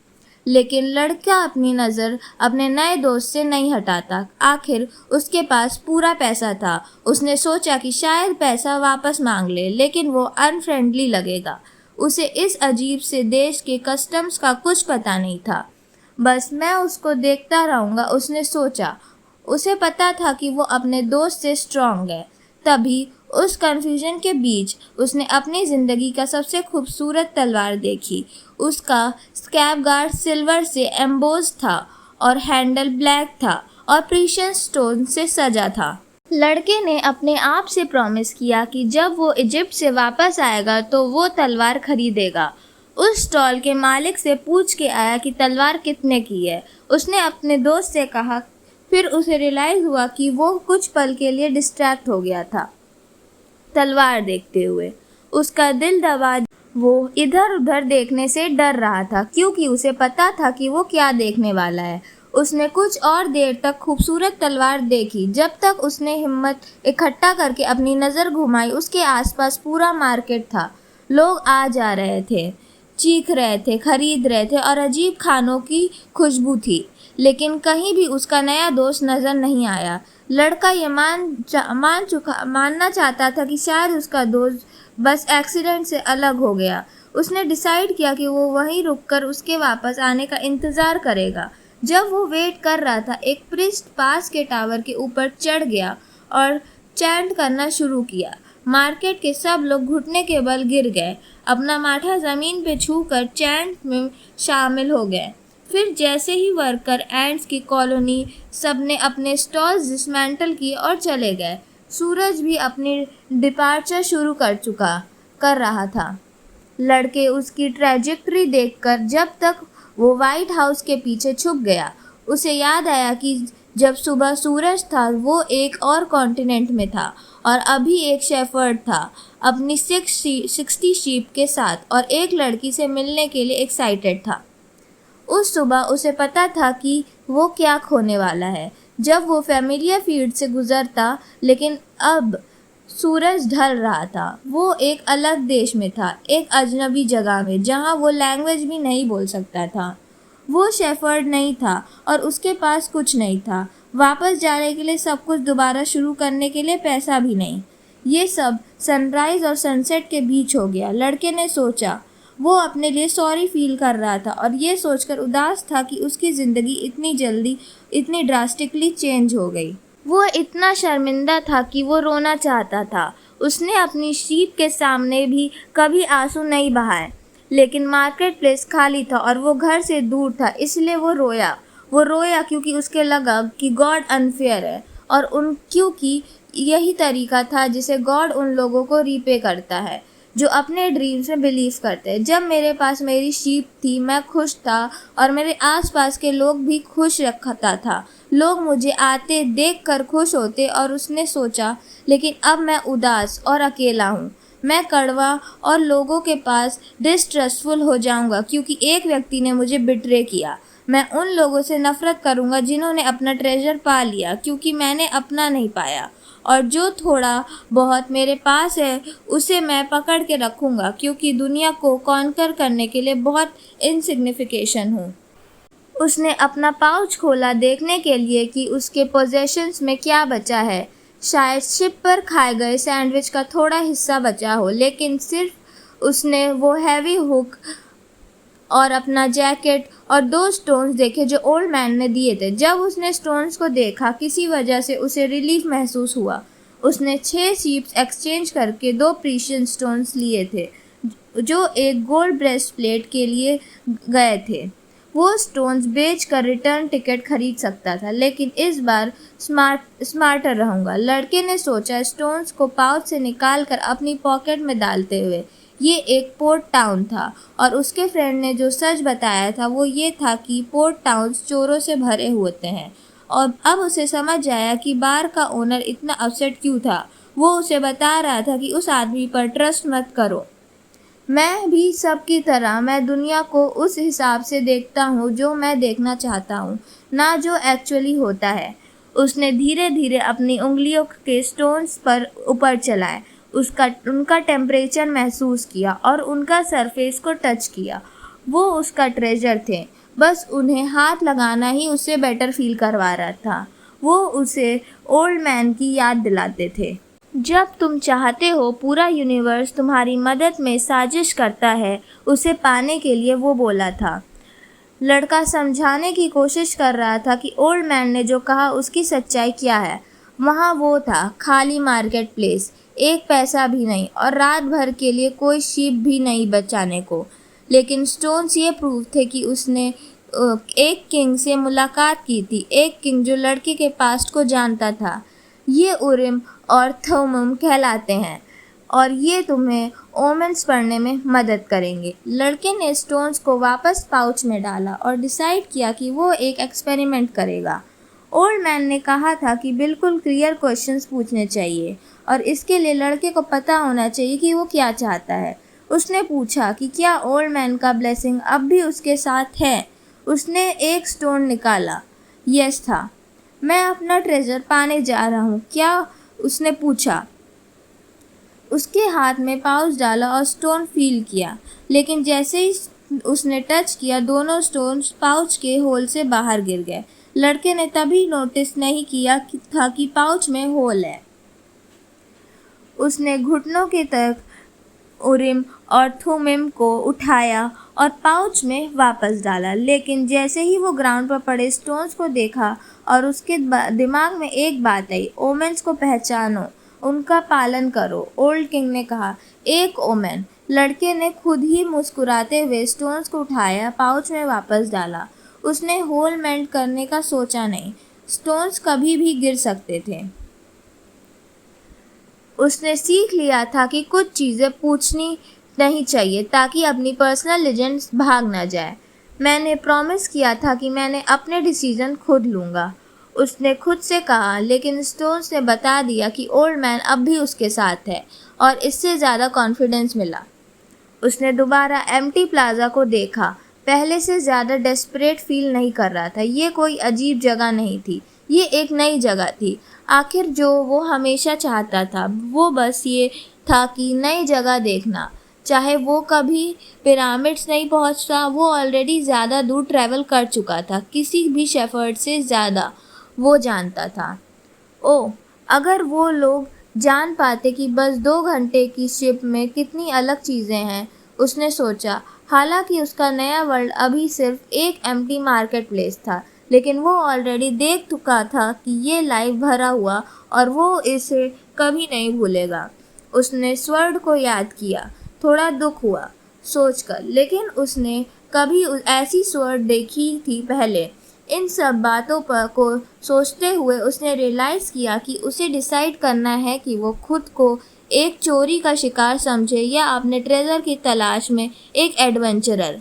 लेकिन लड़का अपनी नज़र अपने नए दोस्त से नहीं हटाता। आखिर उसके पास पूरा पैसा था। उसने सोचा कि शायद पैसा वापस मांग ले, लेकिन वो अनफ्रेंडली लगेगा। उसे इस अजीब से देश के कस्टम्स का कुछ पता नहीं था। बस मैं उसको देखता रहूँगा, उसने सोचा। उसे पता था कि वो अपने दोस्त से स्ट्रांग है। तभी उस कन्फ्यूजन के बीच उसने अपनी ज़िंदगी का सबसे खूबसूरत तलवार देखी। उसका स्कैब गार्ड सिल्वर से एम्बोज था और हैंडल ब्लैक था और प्रीशियस स्टोन से सजा था। लड़के ने अपने आप से प्रॉमिस किया कि जब वो इजिप्ट से वापस आएगा तो वो तलवार खरीदेगा। उस स्टॉल के मालिक से पूछ के आया कि तलवार कितने की है। उसने अपने दोस्त से कहा। फिर उसे रियलाइज़ हुआ कि वो कुछ पल के लिए डिस्ट्रैक्ट हो गया था तलवार देखते हुए। उसका दिल दबा। वो इधर उधर देखने से डर रहा था क्योंकि उसे पता था कि वो क्या देखने वाला है। उसने कुछ और देर तक खूबसूरत तलवार देखी। जब तक उसने हिम्मत इकट्ठा करके अपनी नज़र घुमाई, उसके आसपास पूरा मार्केट था। लोग आ जा रहे थे, चीख रहे थे, खरीद रहे थे और अजीब खानों की खुशबू थी। लेकिन कहीं भी उसका नया दोस्त नज़र नहीं आया। लड़का ये मानना चाहता था कि शायद उसका दोस्त बस एक्सीडेंट से अलग हो गया। उसने डिसाइड किया कि वो वहीं रुककर उसके वापस आने का इंतज़ार करेगा। जब वो वेट कर रहा था, एक प्रिस्ट पास के टावर के ऊपर चढ़ गया और चैंट करना शुरू किया। मार्केट के सब लोग घुटने के बल गिर गए, अपना माथा ज़मीन पे छूकर चैंट में शामिल हो गए। फिर जैसे ही वर्कर एंड्स की कॉलोनी सबने अपने स्टॉल्स डिसमेंटल किए और चले गए। सूरज भी अपनी डिपार्चर शुरू कर रहा था। लड़के उसकी ट्रैजेक्टरी देखकर जब तक वो वाइट हाउस के पीछे छुप गया, उसे याद आया कि जब सुबह सूरज था वो एक और कॉन्टिनेंट में था और अभी एक शेफर्ड था अपनी 60 शीप के साथ और एक लड़की से मिलने के लिए एक्साइटेड था। उस सुबह उसे पता था कि वो क्या खोने वाला है जब वो फैमिलियर फील्ड से गुजरता, लेकिन अब सूरज ढल रहा था। वो एक अलग देश में था, एक अजनबी जगह में जहाँ वो लैंग्वेज भी नहीं बोल सकता था। वो शेफर्ड नहीं था और उसके पास कुछ नहीं था। वापस जाने के लिए, सब कुछ दोबारा शुरू करने के लिए पैसा भी नहीं। ये सब सनराइज़ और सनसेट के बीच हो गया। लड़के ने सोचा। वो अपने लिए सॉरी फील कर रहा था और ये सोचकर उदास था कि उसकी ज़िंदगी इतनी जल्दी, इतनी ड्रास्टिकली चेंज हो गई। वो इतना शर्मिंदा था कि वो रोना चाहता था। उसने अपनी शीप के सामने भी कभी आंसू नहीं बहाए, लेकिन मार्केट प्लेस खाली था और वो घर से दूर था, इसलिए वो रोया क्योंकि उसके लगा कि गॉड अनफेयर है और क्योंकि यही तरीका था जिसे गॉड उन लोगों को रीपे करता है जो अपने ड्रीम्स में बिलीव करते हैं। जब मेरे पास मेरी शीप थी, मैं खुश था और मेरे आसपास के लोग भी खुश रखता था। लोग मुझे आते देखकर खुश होते और उसने सोचा, लेकिन अब मैं उदास और अकेला हूँ। मैं कड़वा और लोगों के पास डिस्ट्रस्टफुल हो जाऊँगा क्योंकि एक व्यक्ति ने मुझे बिट्रे किया। मैं उन लोगों से नफ़रत करूँगा जिन्होंने अपना ट्रेजर पा लिया क्योंकि मैंने अपना नहीं पाया, और जो थोड़ा बहुत मेरे पास है उसे मैं पकड़ के रखूँगा क्योंकि दुनिया को कॉन्कर करने के लिए बहुत इनसिग्निफिकेशन हूँ। उसने अपना पाउच खोला देखने के लिए कि उसके पोजेशंस में क्या बचा है। शायद शिप पर खाए गए सैंडविच का थोड़ा हिस्सा बचा हो, लेकिन सिर्फ उसने वो हैवी हुक और अपना जैकेट और 2 स्टोन्स देखे जो ओल्ड मैन ने दिए थे। जब उसने स्टोन्स को देखा, किसी वजह से उसे रिलीफ महसूस हुआ। उसने 6 शीप्स एक्सचेंज करके 2 प्रीशियस स्टोन्स लिए थे जो एक गोल्ड ब्रेस्ट प्लेट के लिए गए थे। वो स्टोन्स बेचकर रिटर्न टिकट खरीद सकता था, लेकिन इस बार स्मार्टर रहूँगा, लड़के ने सोचा, स्टोन्स को पाउच से निकालकर अपनी पॉकेट में डालते हुए। ये एक पोर्ट टाउन था और उसके फ्रेंड ने जो सच बताया था वो ये था कि पोर्ट टाउन्स चोरों से भरे होते हैं, और अब उसे समझ आया कि बार का ओनर इतना अपसेट क्यों था। वो उसे बता रहा था कि उस आदमी पर ट्रस्ट मत करो। मैं भी सबकी तरह मैं दुनिया को उस हिसाब से देखता हूँ जो मैं देखना चाहता हूँ, ना जो एक्चुअली होता है। उसने धीरे धीरे अपनी उंगलियों के स्टोन्स पर ऊपर चलाए, उनका टेम्परेचर महसूस किया और उनका सरफेस को टच किया। वो उसका ट्रेजर थे, बस उन्हें हाथ लगाना ही उसे बेटर फील करवा रहा था। वो उसे ओल्ड मैन की याद दिलाते थे। जब तुम चाहते हो पूरा यूनिवर्स तुम्हारी मदद में साजिश करता है, उसे पाने के लिए, वो बोला था। लड़का समझाने की कोशिश कर रहा था कि ओल्ड मैन ने जो कहा उसकी सच्चाई क्या है। वहाँ वो था, खाली मार्केट प्लेस, एक पैसा भी नहीं और रात भर के लिए कोई शीप भी नहीं बचाने को। लेकिन स्टोन्स ये प्रूफ थे कि उसने एक किंग से मुलाकात की थी, एक किंग जो लड़के के पास्ट को जानता था। ये उरिम और थुम्मिम कहलाते हैं और ये तुम्हें ओमेंस पढ़ने में मदद करेंगे। लड़के ने स्टोन्स को वापस पाउच में डाला और डिसाइड किया कि वो एक एक्सपेरिमेंट करेगा। ओल्ड मैन ने कहा था कि बिल्कुल क्लियर क्वेश्चंस पूछने चाहिए और इसके लिए लड़के को पता होना चाहिए कि वो क्या चाहता है। उसने पूछा कि क्या ओल्ड मैन का ब्लेसिंग अब भी उसके साथ है। उसने एक स्टोन निकाला, यस था। मैं अपना ट्रेजर पाने जा रहा हूँ क्या, उसने पूछा। उसके हाथ में पाउच डाला और स्टोन फील किया, लेकिन जैसे ही उसने टच किया दोनों स्टोन्स पाउच के होल से बाहर गिर गए। लड़के ने तभी नोटिस नहीं किया कि पाउच में होल है। उसने घुटनों के तक उरिम और थुम्मिम को उठाया और पाउच में वापस डाला, लेकिन जैसे ही वो ग्राउंड पर पड़े स्टोन्स को देखा और उसके दिमाग में एक बात आई, ओमेंस को पहचानो, उनका पालन करो। ओल्ड किंग ने कहा, एक ओमेन। लड़के ने खुद ही मुस्कुराते हुए स्टोन्स को उठाया, पाउच में वापस डाला। उसने होल मेंट करने का सोचा नहीं, स्टोन्स कभी भी गिर सकते थे। उसने सीख लिया था कि कुछ चीज़ें पूछनी नहीं चाहिए ताकि अपनी पर्सनल लेजेंड्स भाग ना जाए। मैंने प्रॉमिस किया था कि मैंने अपने डिसीजन खुद लूँगा, उसने खुद से कहा, लेकिन स्टोन्स ने बता दिया कि ओल्ड मैन अब भी उसके साथ है और इससे ज़्यादा कॉन्फिडेंस मिला। उसने दोबारा एम्प्टी प्लाजा को देखा, पहले से ज़्यादा डेस्परेट फील नहीं कर रहा था। ये कोई अजीब जगह नहीं थी, ये एक नई जगह थी। आखिर जो वो हमेशा चाहता था वो बस ये था कि नई जगह देखना। चाहे वो कभी पिरामिड्स नहीं पहुंचता, वो ऑलरेडी ज़्यादा दूर ट्रैवल कर चुका था, किसी भी शेफर्ड से ज़्यादा वो जानता था। ओह, अगर वो लोग जान पाते कि बस 2 घंटे की शिप में कितनी अलग चीज़ें हैं, उसने सोचा। हालांकि उसका नया वर्ल्ड अभी सिर्फ एक एम्प्टी मार्केट प्लेस था, लेकिन वो ऑलरेडी देख चुका था कि ये लाइफ भरा हुआ और वो इसे कभी नहीं भूलेगा। उसने स्वर्ड को याद किया, थोड़ा दुख हुआ सोचकर, लेकिन उसने कभी ऐसी स्वर्ड देखी थी पहले। इन सब बातों पर को सोचते हुए उसने रियलाइज़ किया कि उसे डिसाइड करना है कि वो खुद को एक चोरी का शिकार समझे या अपने ट्रेजर की तलाश में एक एडवेंचरर।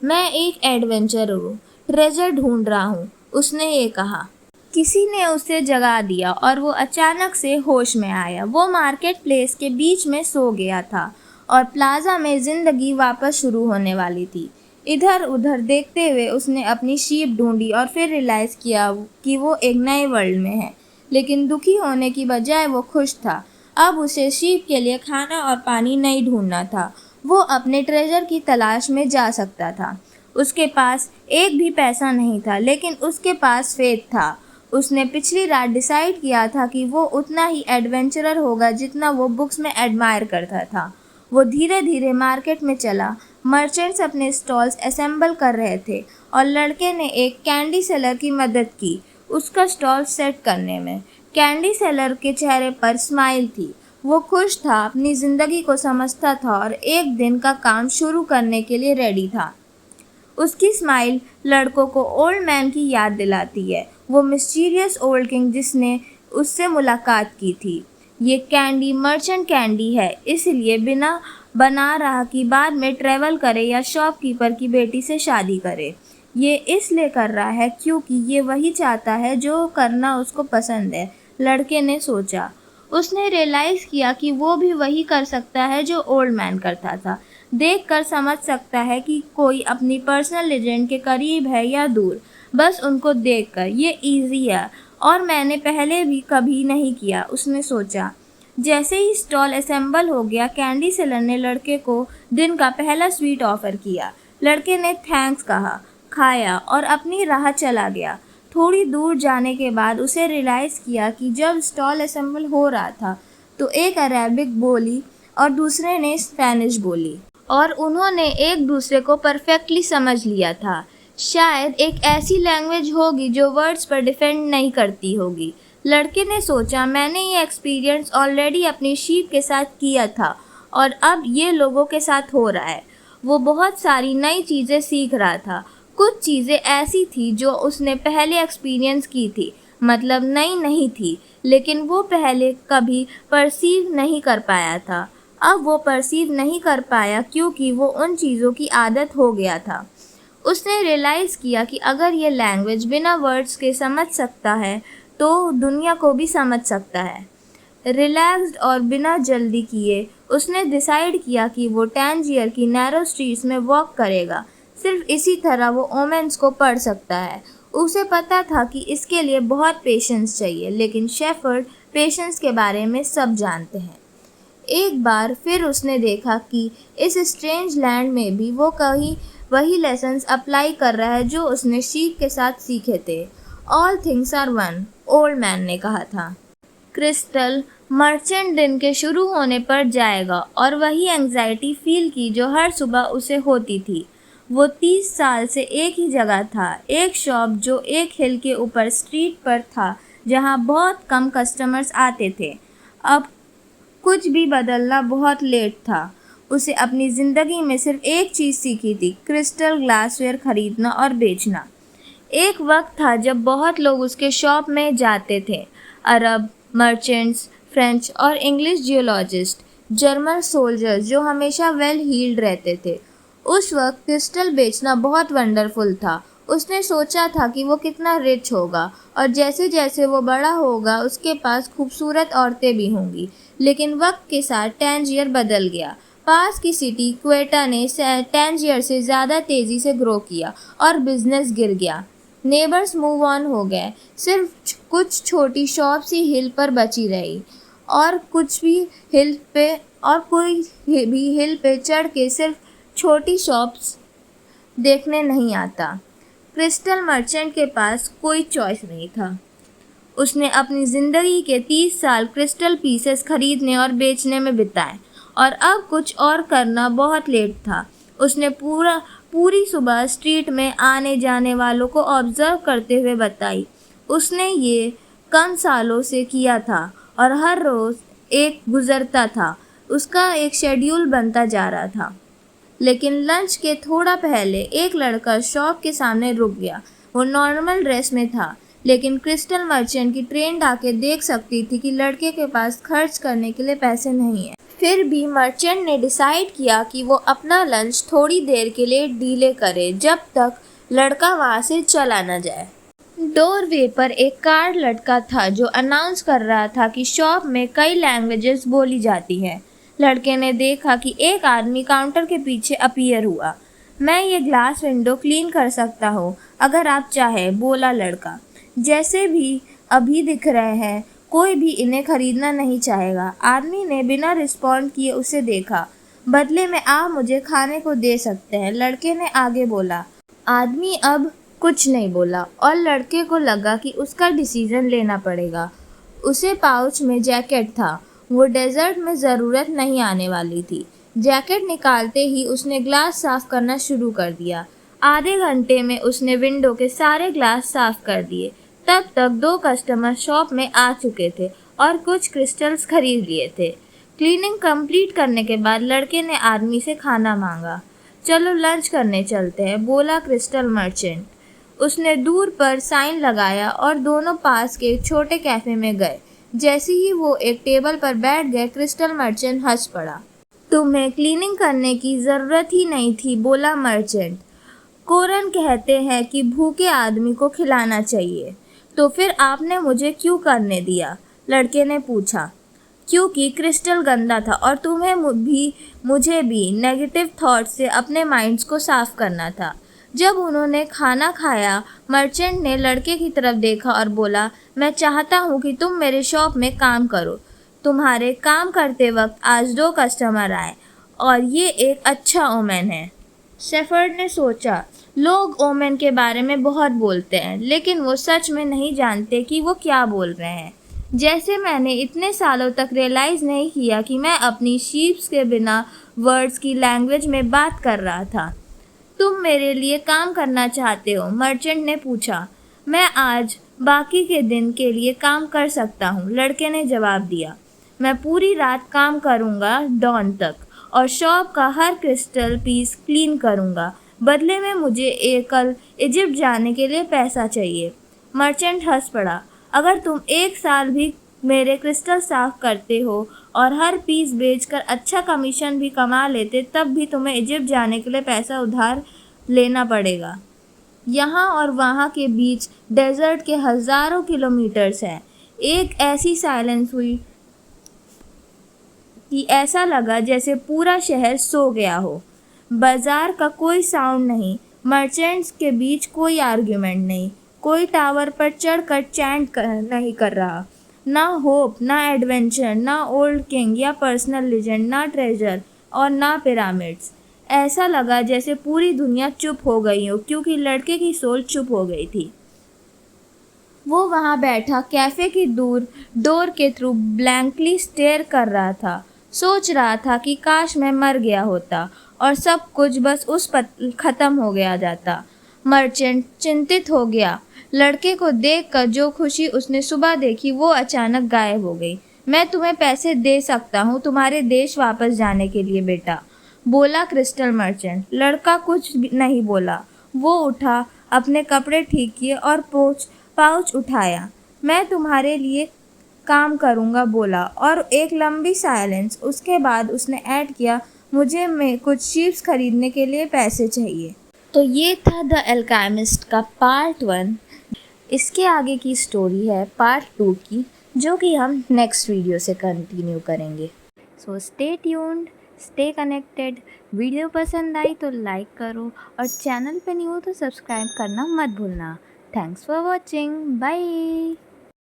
मैं एक एडवेंचरर हूँ, ट्रेजर ढूंढ रहा हूँ, उसने ये कहा। किसी ने उसे जगा दिया और वो अचानक से होश में आया। वो मार्केट प्लेस के बीच में सो गया था और प्लाजा में ज़िंदगी वापस शुरू होने वाली थी। इधर उधर देखते हुए उसने अपनी शीप ढूंढी और फिर रियलाइज़ किया कि वो एक नए वर्ल्ड में है, लेकिन दुखी होने की बजाय वो खुश था। अब उसे शीप के लिए खाना और पानी नहीं ढूंढना था, वो अपने ट्रेजर की तलाश में जा सकता था। उसके पास एक भी पैसा नहीं था, लेकिन उसके पास फेथ था। उसने पिछली रात डिसाइड किया था कि वो उतना ही एडवेंचरर होगा जितना वो बुक्स में एडमायर करता था। वो धीरे धीरे मार्केट में चला। मर्चेंट्स अपने स्टॉल्स असेंबल कर रहे थे और लड़के ने एक कैंडी सेलर की मदद की उसका स्टॉल सेट करने में। कैंडी सेलर के चेहरे पर स्माइल थी, वो खुश था, अपनी ज़िंदगी को समझता था और एक दिन का काम शुरू करने के लिए रेडी था। उसकी स्माइल लड़कों को ओल्ड मैन की याद दिलाती है, वो मिस्टीरियस ओल्ड किंग जिसने उससे मुलाकात की थी। ये कैंडी मर्चेंट कैंडी है, इसलिए बिना बना रहा कि बाद में ट्रैवल करे या शॉपकीपर की बेटी से शादी करे। ये इसलिए कर रहा है क्योंकि ये वही चाहता है जो करना उसको पसंद है, लड़के ने सोचा। उसने रियलाइज़ किया कि वो भी वही कर सकता है जो ओल्ड मैन करता था। देखकर समझ सकता है कि कोई अपनी पर्सनल लेजेंड के करीब है या दूर, बस उनको देखकर। ये इजी है और मैंने पहले भी कभी नहीं किया, उसने सोचा। जैसे ही स्टॉल असेंबल हो गया, कैंडी सेलर ने लड़के को दिन का पहला स्वीट ऑफर किया। लड़के ने थैंक्स कहा, खाया और अपनी राह चला गया। थोड़ी दूर जाने के बाद उसे रियलाइज़ किया कि जब स्टॉल असेंबल हो रहा था तो एक अरेबिक बोली और दूसरे ने स्पेनिश बोली और उन्होंने एक दूसरे को परफेक्टली समझ लिया था। शायद एक ऐसी लैंग्वेज होगी जो वर्ड्स पर डिपेंड नहीं करती होगी। लड़के ने सोचा, मैंने ये एक्सपीरियंस ऑलरेडी अपनी शीप के साथ किया था और अब ये लोगों के साथ हो रहा है। वो बहुत सारी नई चीज़ें सीख रहा था। कुछ चीज़ें ऐसी थी जो उसने पहले एक्सपीरियंस की थी, मतलब नई नहीं थी, लेकिन वो पहले कभी परसीव नहीं कर पाया था। अब वो परसीव नहीं कर पाया क्योंकि वो उन चीज़ों की आदत हो गया था। उसने रियलाइज़ किया कि अगर ये लैंग्वेज बिना वर्ड्स के समझ सकता है तो दुनिया को भी समझ सकता है। रिलैक्स्ड और बिना जल्दी किए उसने डिसाइड किया कि वो टैंजियर की नैरो स्ट्रीट्स में वॉक करेगा। सिर्फ इसी तरह वो ओमेंस को पढ़ सकता है। उसे पता था कि इसके लिए बहुत पेशेंस चाहिए, लेकिन शेफर्ड पेशेंस के बारे में सब जानते हैं। एक बार फिर उसने देखा कि इस स्ट्रेंज लैंड में भी वो कहीं वही लेसन्स अप्लाई कर रहा है जो उसने शीप के साथ सीखे थे। All things are one, old man ने कहा था। क्रिस्टल मर्चेंट दिन के शुरू होने पर जाएगा और वही एंग्जाइटी फील की जो हर सुबह उसे होती थी। वो 30 साल से एक ही जगह था, एक शॉप जो एक हिल के ऊपर स्ट्रीट पर था जहाँ बहुत कम कस्टमर्स आते थे। अब कुछ भी बदलना बहुत लेट था। उसे अपनी ज़िंदगी में सिर्फ एक चीज़ सीखी थी, क्रिस्टल ग्लासवेयर खरीदना और बेचना। एक वक्त था जब बहुत लोग उसके शॉप में जाते थे। अरब, मर्चेंट्स, फ्रेंच और इंग्लिश जियोलॉजिस्ट, जर्मन सोल्जर्स जो हमेशा वेल हील्ड रहते थे। उस वक्त क्रिस्टल बेचना बहुत वंडरफुल था। उसने सोचा था कि वो कितना रिच होगा और जैसे जैसे वो बड़ा होगा उसके पास खूबसूरत औरतें भी होंगी। लेकिन वक्त के साथ टैंजियर बदल गया। पास की सिटी क्वेटा ने टैंजियर से ज़्यादा तेज़ी से ग्रो किया और बिजनेस गिर गया। नेबर्स मूव ऑन हो गए। सिर्फ कुछ छोटी शॉप्स ही हिल पर बची रही और कोई भी हिल पे चढ़ के सिर्फ छोटी शॉप्स देखने नहीं आता। क्रिस्टल मर्चेंट के पास कोई चॉइस नहीं था। उसने अपनी ज़िंदगी के 30 साल क्रिस्टल पीसेस खरीदने और बेचने में बिताए और अब कुछ और करना बहुत लेट था। उसने पूरी सुबह स्ट्रीट में आने जाने वालों को ऑब्जर्व करते हुए बताई। उसने ये कम सालों से किया था और हर रोज़ एक गुज़रता था। उसका एक शेड्यूल बनता जा रहा था। लेकिन लंच के थोड़ा पहले एक लड़का शॉप के सामने रुक गया। वो नॉर्मल ड्रेस में था, लेकिन क्रिस्टल मर्चेंट की ट्रेंड आके देख सकती थी कि लड़के के पास खर्च करने के लिए पैसे नहीं है। फिर भी मर्चेंट ने डिसाइड किया कि वो अपना लंच थोड़ी देर के लिए डीले करे, जब तक लड़का वहाँ से चला न जाए। डोरवे पर एक कार्ड लटका था जो अनाउंस कर रहा था कि शॉप में कई लैंग्वेजेस बोली जाती हैं। लड़के ने देखा कि एक आदमी काउंटर के पीछे अपीयर हुआ। मैं ये ग्लास विंडो क्लीन कर सकता हूँ अगर आप चाहें, बोला लड़का। जैसे भी अभी दिख रहे हैं, कोई भी इन्हें खरीदना नहीं चाहेगा। आदमी ने बिना रिस्पॉन्ड किए उसे देखा। बदले में आप मुझे खाने को दे सकते हैं, लड़के ने आगे बोला। आदमी अब कुछ नहीं बोला और लड़के को लगा कि उसका डिसीजन लेना पड़ेगा। उसे पाउच में जैकेट था। वो डेजर्ट में ज़रूरत नहीं आने वाली थी। जैकेट निकालते ही उसने ग्लास साफ़ करना शुरू कर दिया। आधे घंटे में उसने विंडो के सारे ग्लास साफ़ कर दिए। तब तक 2 कस्टमर शॉप में आ चुके थे और कुछ क्रिस्टल्स खरीद लिए थे। क्लीनिंग कंप्लीट करने के बाद लड़के ने आदमी से खाना मांगा। चलो लंच करने चलते हैं, बोला क्रिस्टल मर्चेंट। उसने दूर पर साइन लगाया और दोनों पास के एक छोटे कैफ़े में गए। जैसे ही वो एक टेबल पर बैठ गए, क्रिस्टल मर्चेंट हंस पड़ा। तुम्हें क्लीनिंग करने की ज़रूरत ही नहीं थी, बोला मर्चेंट। कोरन कहते हैं कि भूखे आदमी को खिलाना चाहिए। तो फिर आपने मुझे क्यों करने दिया? लड़के ने पूछा। क्योंकि क्रिस्टल गंदा था और तुम्हें मुझे भी नेगेटिव थॉट से अपने माइंड्स को साफ करना था। जब उन्होंने खाना खाया, मर्चेंट ने लड़के की तरफ देखा और बोला, मैं चाहता हूँ कि तुम मेरे शॉप में काम करो। तुम्हारे काम करते वक्त आज 2 कस्टमर आए और ये एक अच्छा ओमेन है। शेफर्ड ने सोचा, लोग ओमेन के बारे में बहुत बोलते हैं, लेकिन वो सच में नहीं जानते कि वो क्या बोल रहे हैं। जैसे मैंने इतने सालों तक रियलाइज़ नहीं किया कि मैं अपनी शीप्स के बिना वर्ड्स की लैंग्वेज में बात कर रहा था। तुम मेरे लिए काम करना चाहते हो? मर्चेंट ने पूछा। मैं आज बाकी के दिन के लिए काम कर सकता हूँ, लड़के ने जवाब दिया। मैं पूरी रात काम करूँगा डॉन तक और शॉप का हर क्रिस्टल पीस क्लीन करूँगा। बदले में मुझे कल इजिप्ट जाने के लिए पैसा चाहिए। मर्चेंट हंस पड़ा। अगर तुम 1 साल भी मेरे क्रिस्टल साफ करते हो और हर पीस बेचकर अच्छा कमीशन भी कमा लेते, तब भी तुम्हें इजिप्ट जाने के लिए पैसा उधार लेना पड़ेगा। यहाँ और वहाँ के बीच डेजर्ट के हज़ारों किलोमीटर्स हैं। एक ऐसी साइलेंस हुई कि ऐसा लगा जैसे पूरा शहर सो गया हो। बाजार का कोई साउंड नहीं, मर्चेंट्स के बीच कोई आर्ग्यूमेंट नहीं, कोई टावर पर चढ़कर चैंट नहीं कर रहा। ना होप, ना एडवेंचर, ना ओल्ड किंग या पर्सनल लेजेंड, ना ट्रेजर और ना पिरामिड्स। ऐसा लगा जैसे पूरी दुनिया चुप हो गई हो, क्योंकि लड़के की सोच चुप हो गई थी। वो वहाँ बैठा कैफ़े की डोर के थ्रू ब्लैंकली स्टेयर कर रहा था। सोच रहा था कि काश मैं मर गया होता और सब कुछ बस उस पर ख़त्म हो गया जाता। मर्चेंट चिंतित हो गया। लड़के को देखकर जो खुशी उसने सुबह देखी वो अचानक गायब हो गई। मैं तुम्हें पैसे दे सकता हूँ तुम्हारे देश वापस जाने के लिए बेटा, बोला क्रिस्टल मर्चेंट। लड़का कुछ नहीं बोला। वो उठा, अपने कपड़े ठीक किए और पाउच उठाया। मैं तुम्हारे लिए काम करूँगा बोला, और एक लंबी साइलेंस। उसके बाद उसने ऐड किया, मुझे कुछ शीप्स खरीदने के लिए पैसे चाहिए। तो ये था द अल्केमिस्ट का पार्ट 1। इसके आगे की स्टोरी है पार्ट 2 की, जो कि हम नेक्स्ट वीडियो से कंटिन्यू करेंगे। So stay tuned, stay connected. Video पसंद आई तो लाइक करो और चैनल पे न्यू हो तो सब्सक्राइब करना मत भूलना। Thanks for watching, bye.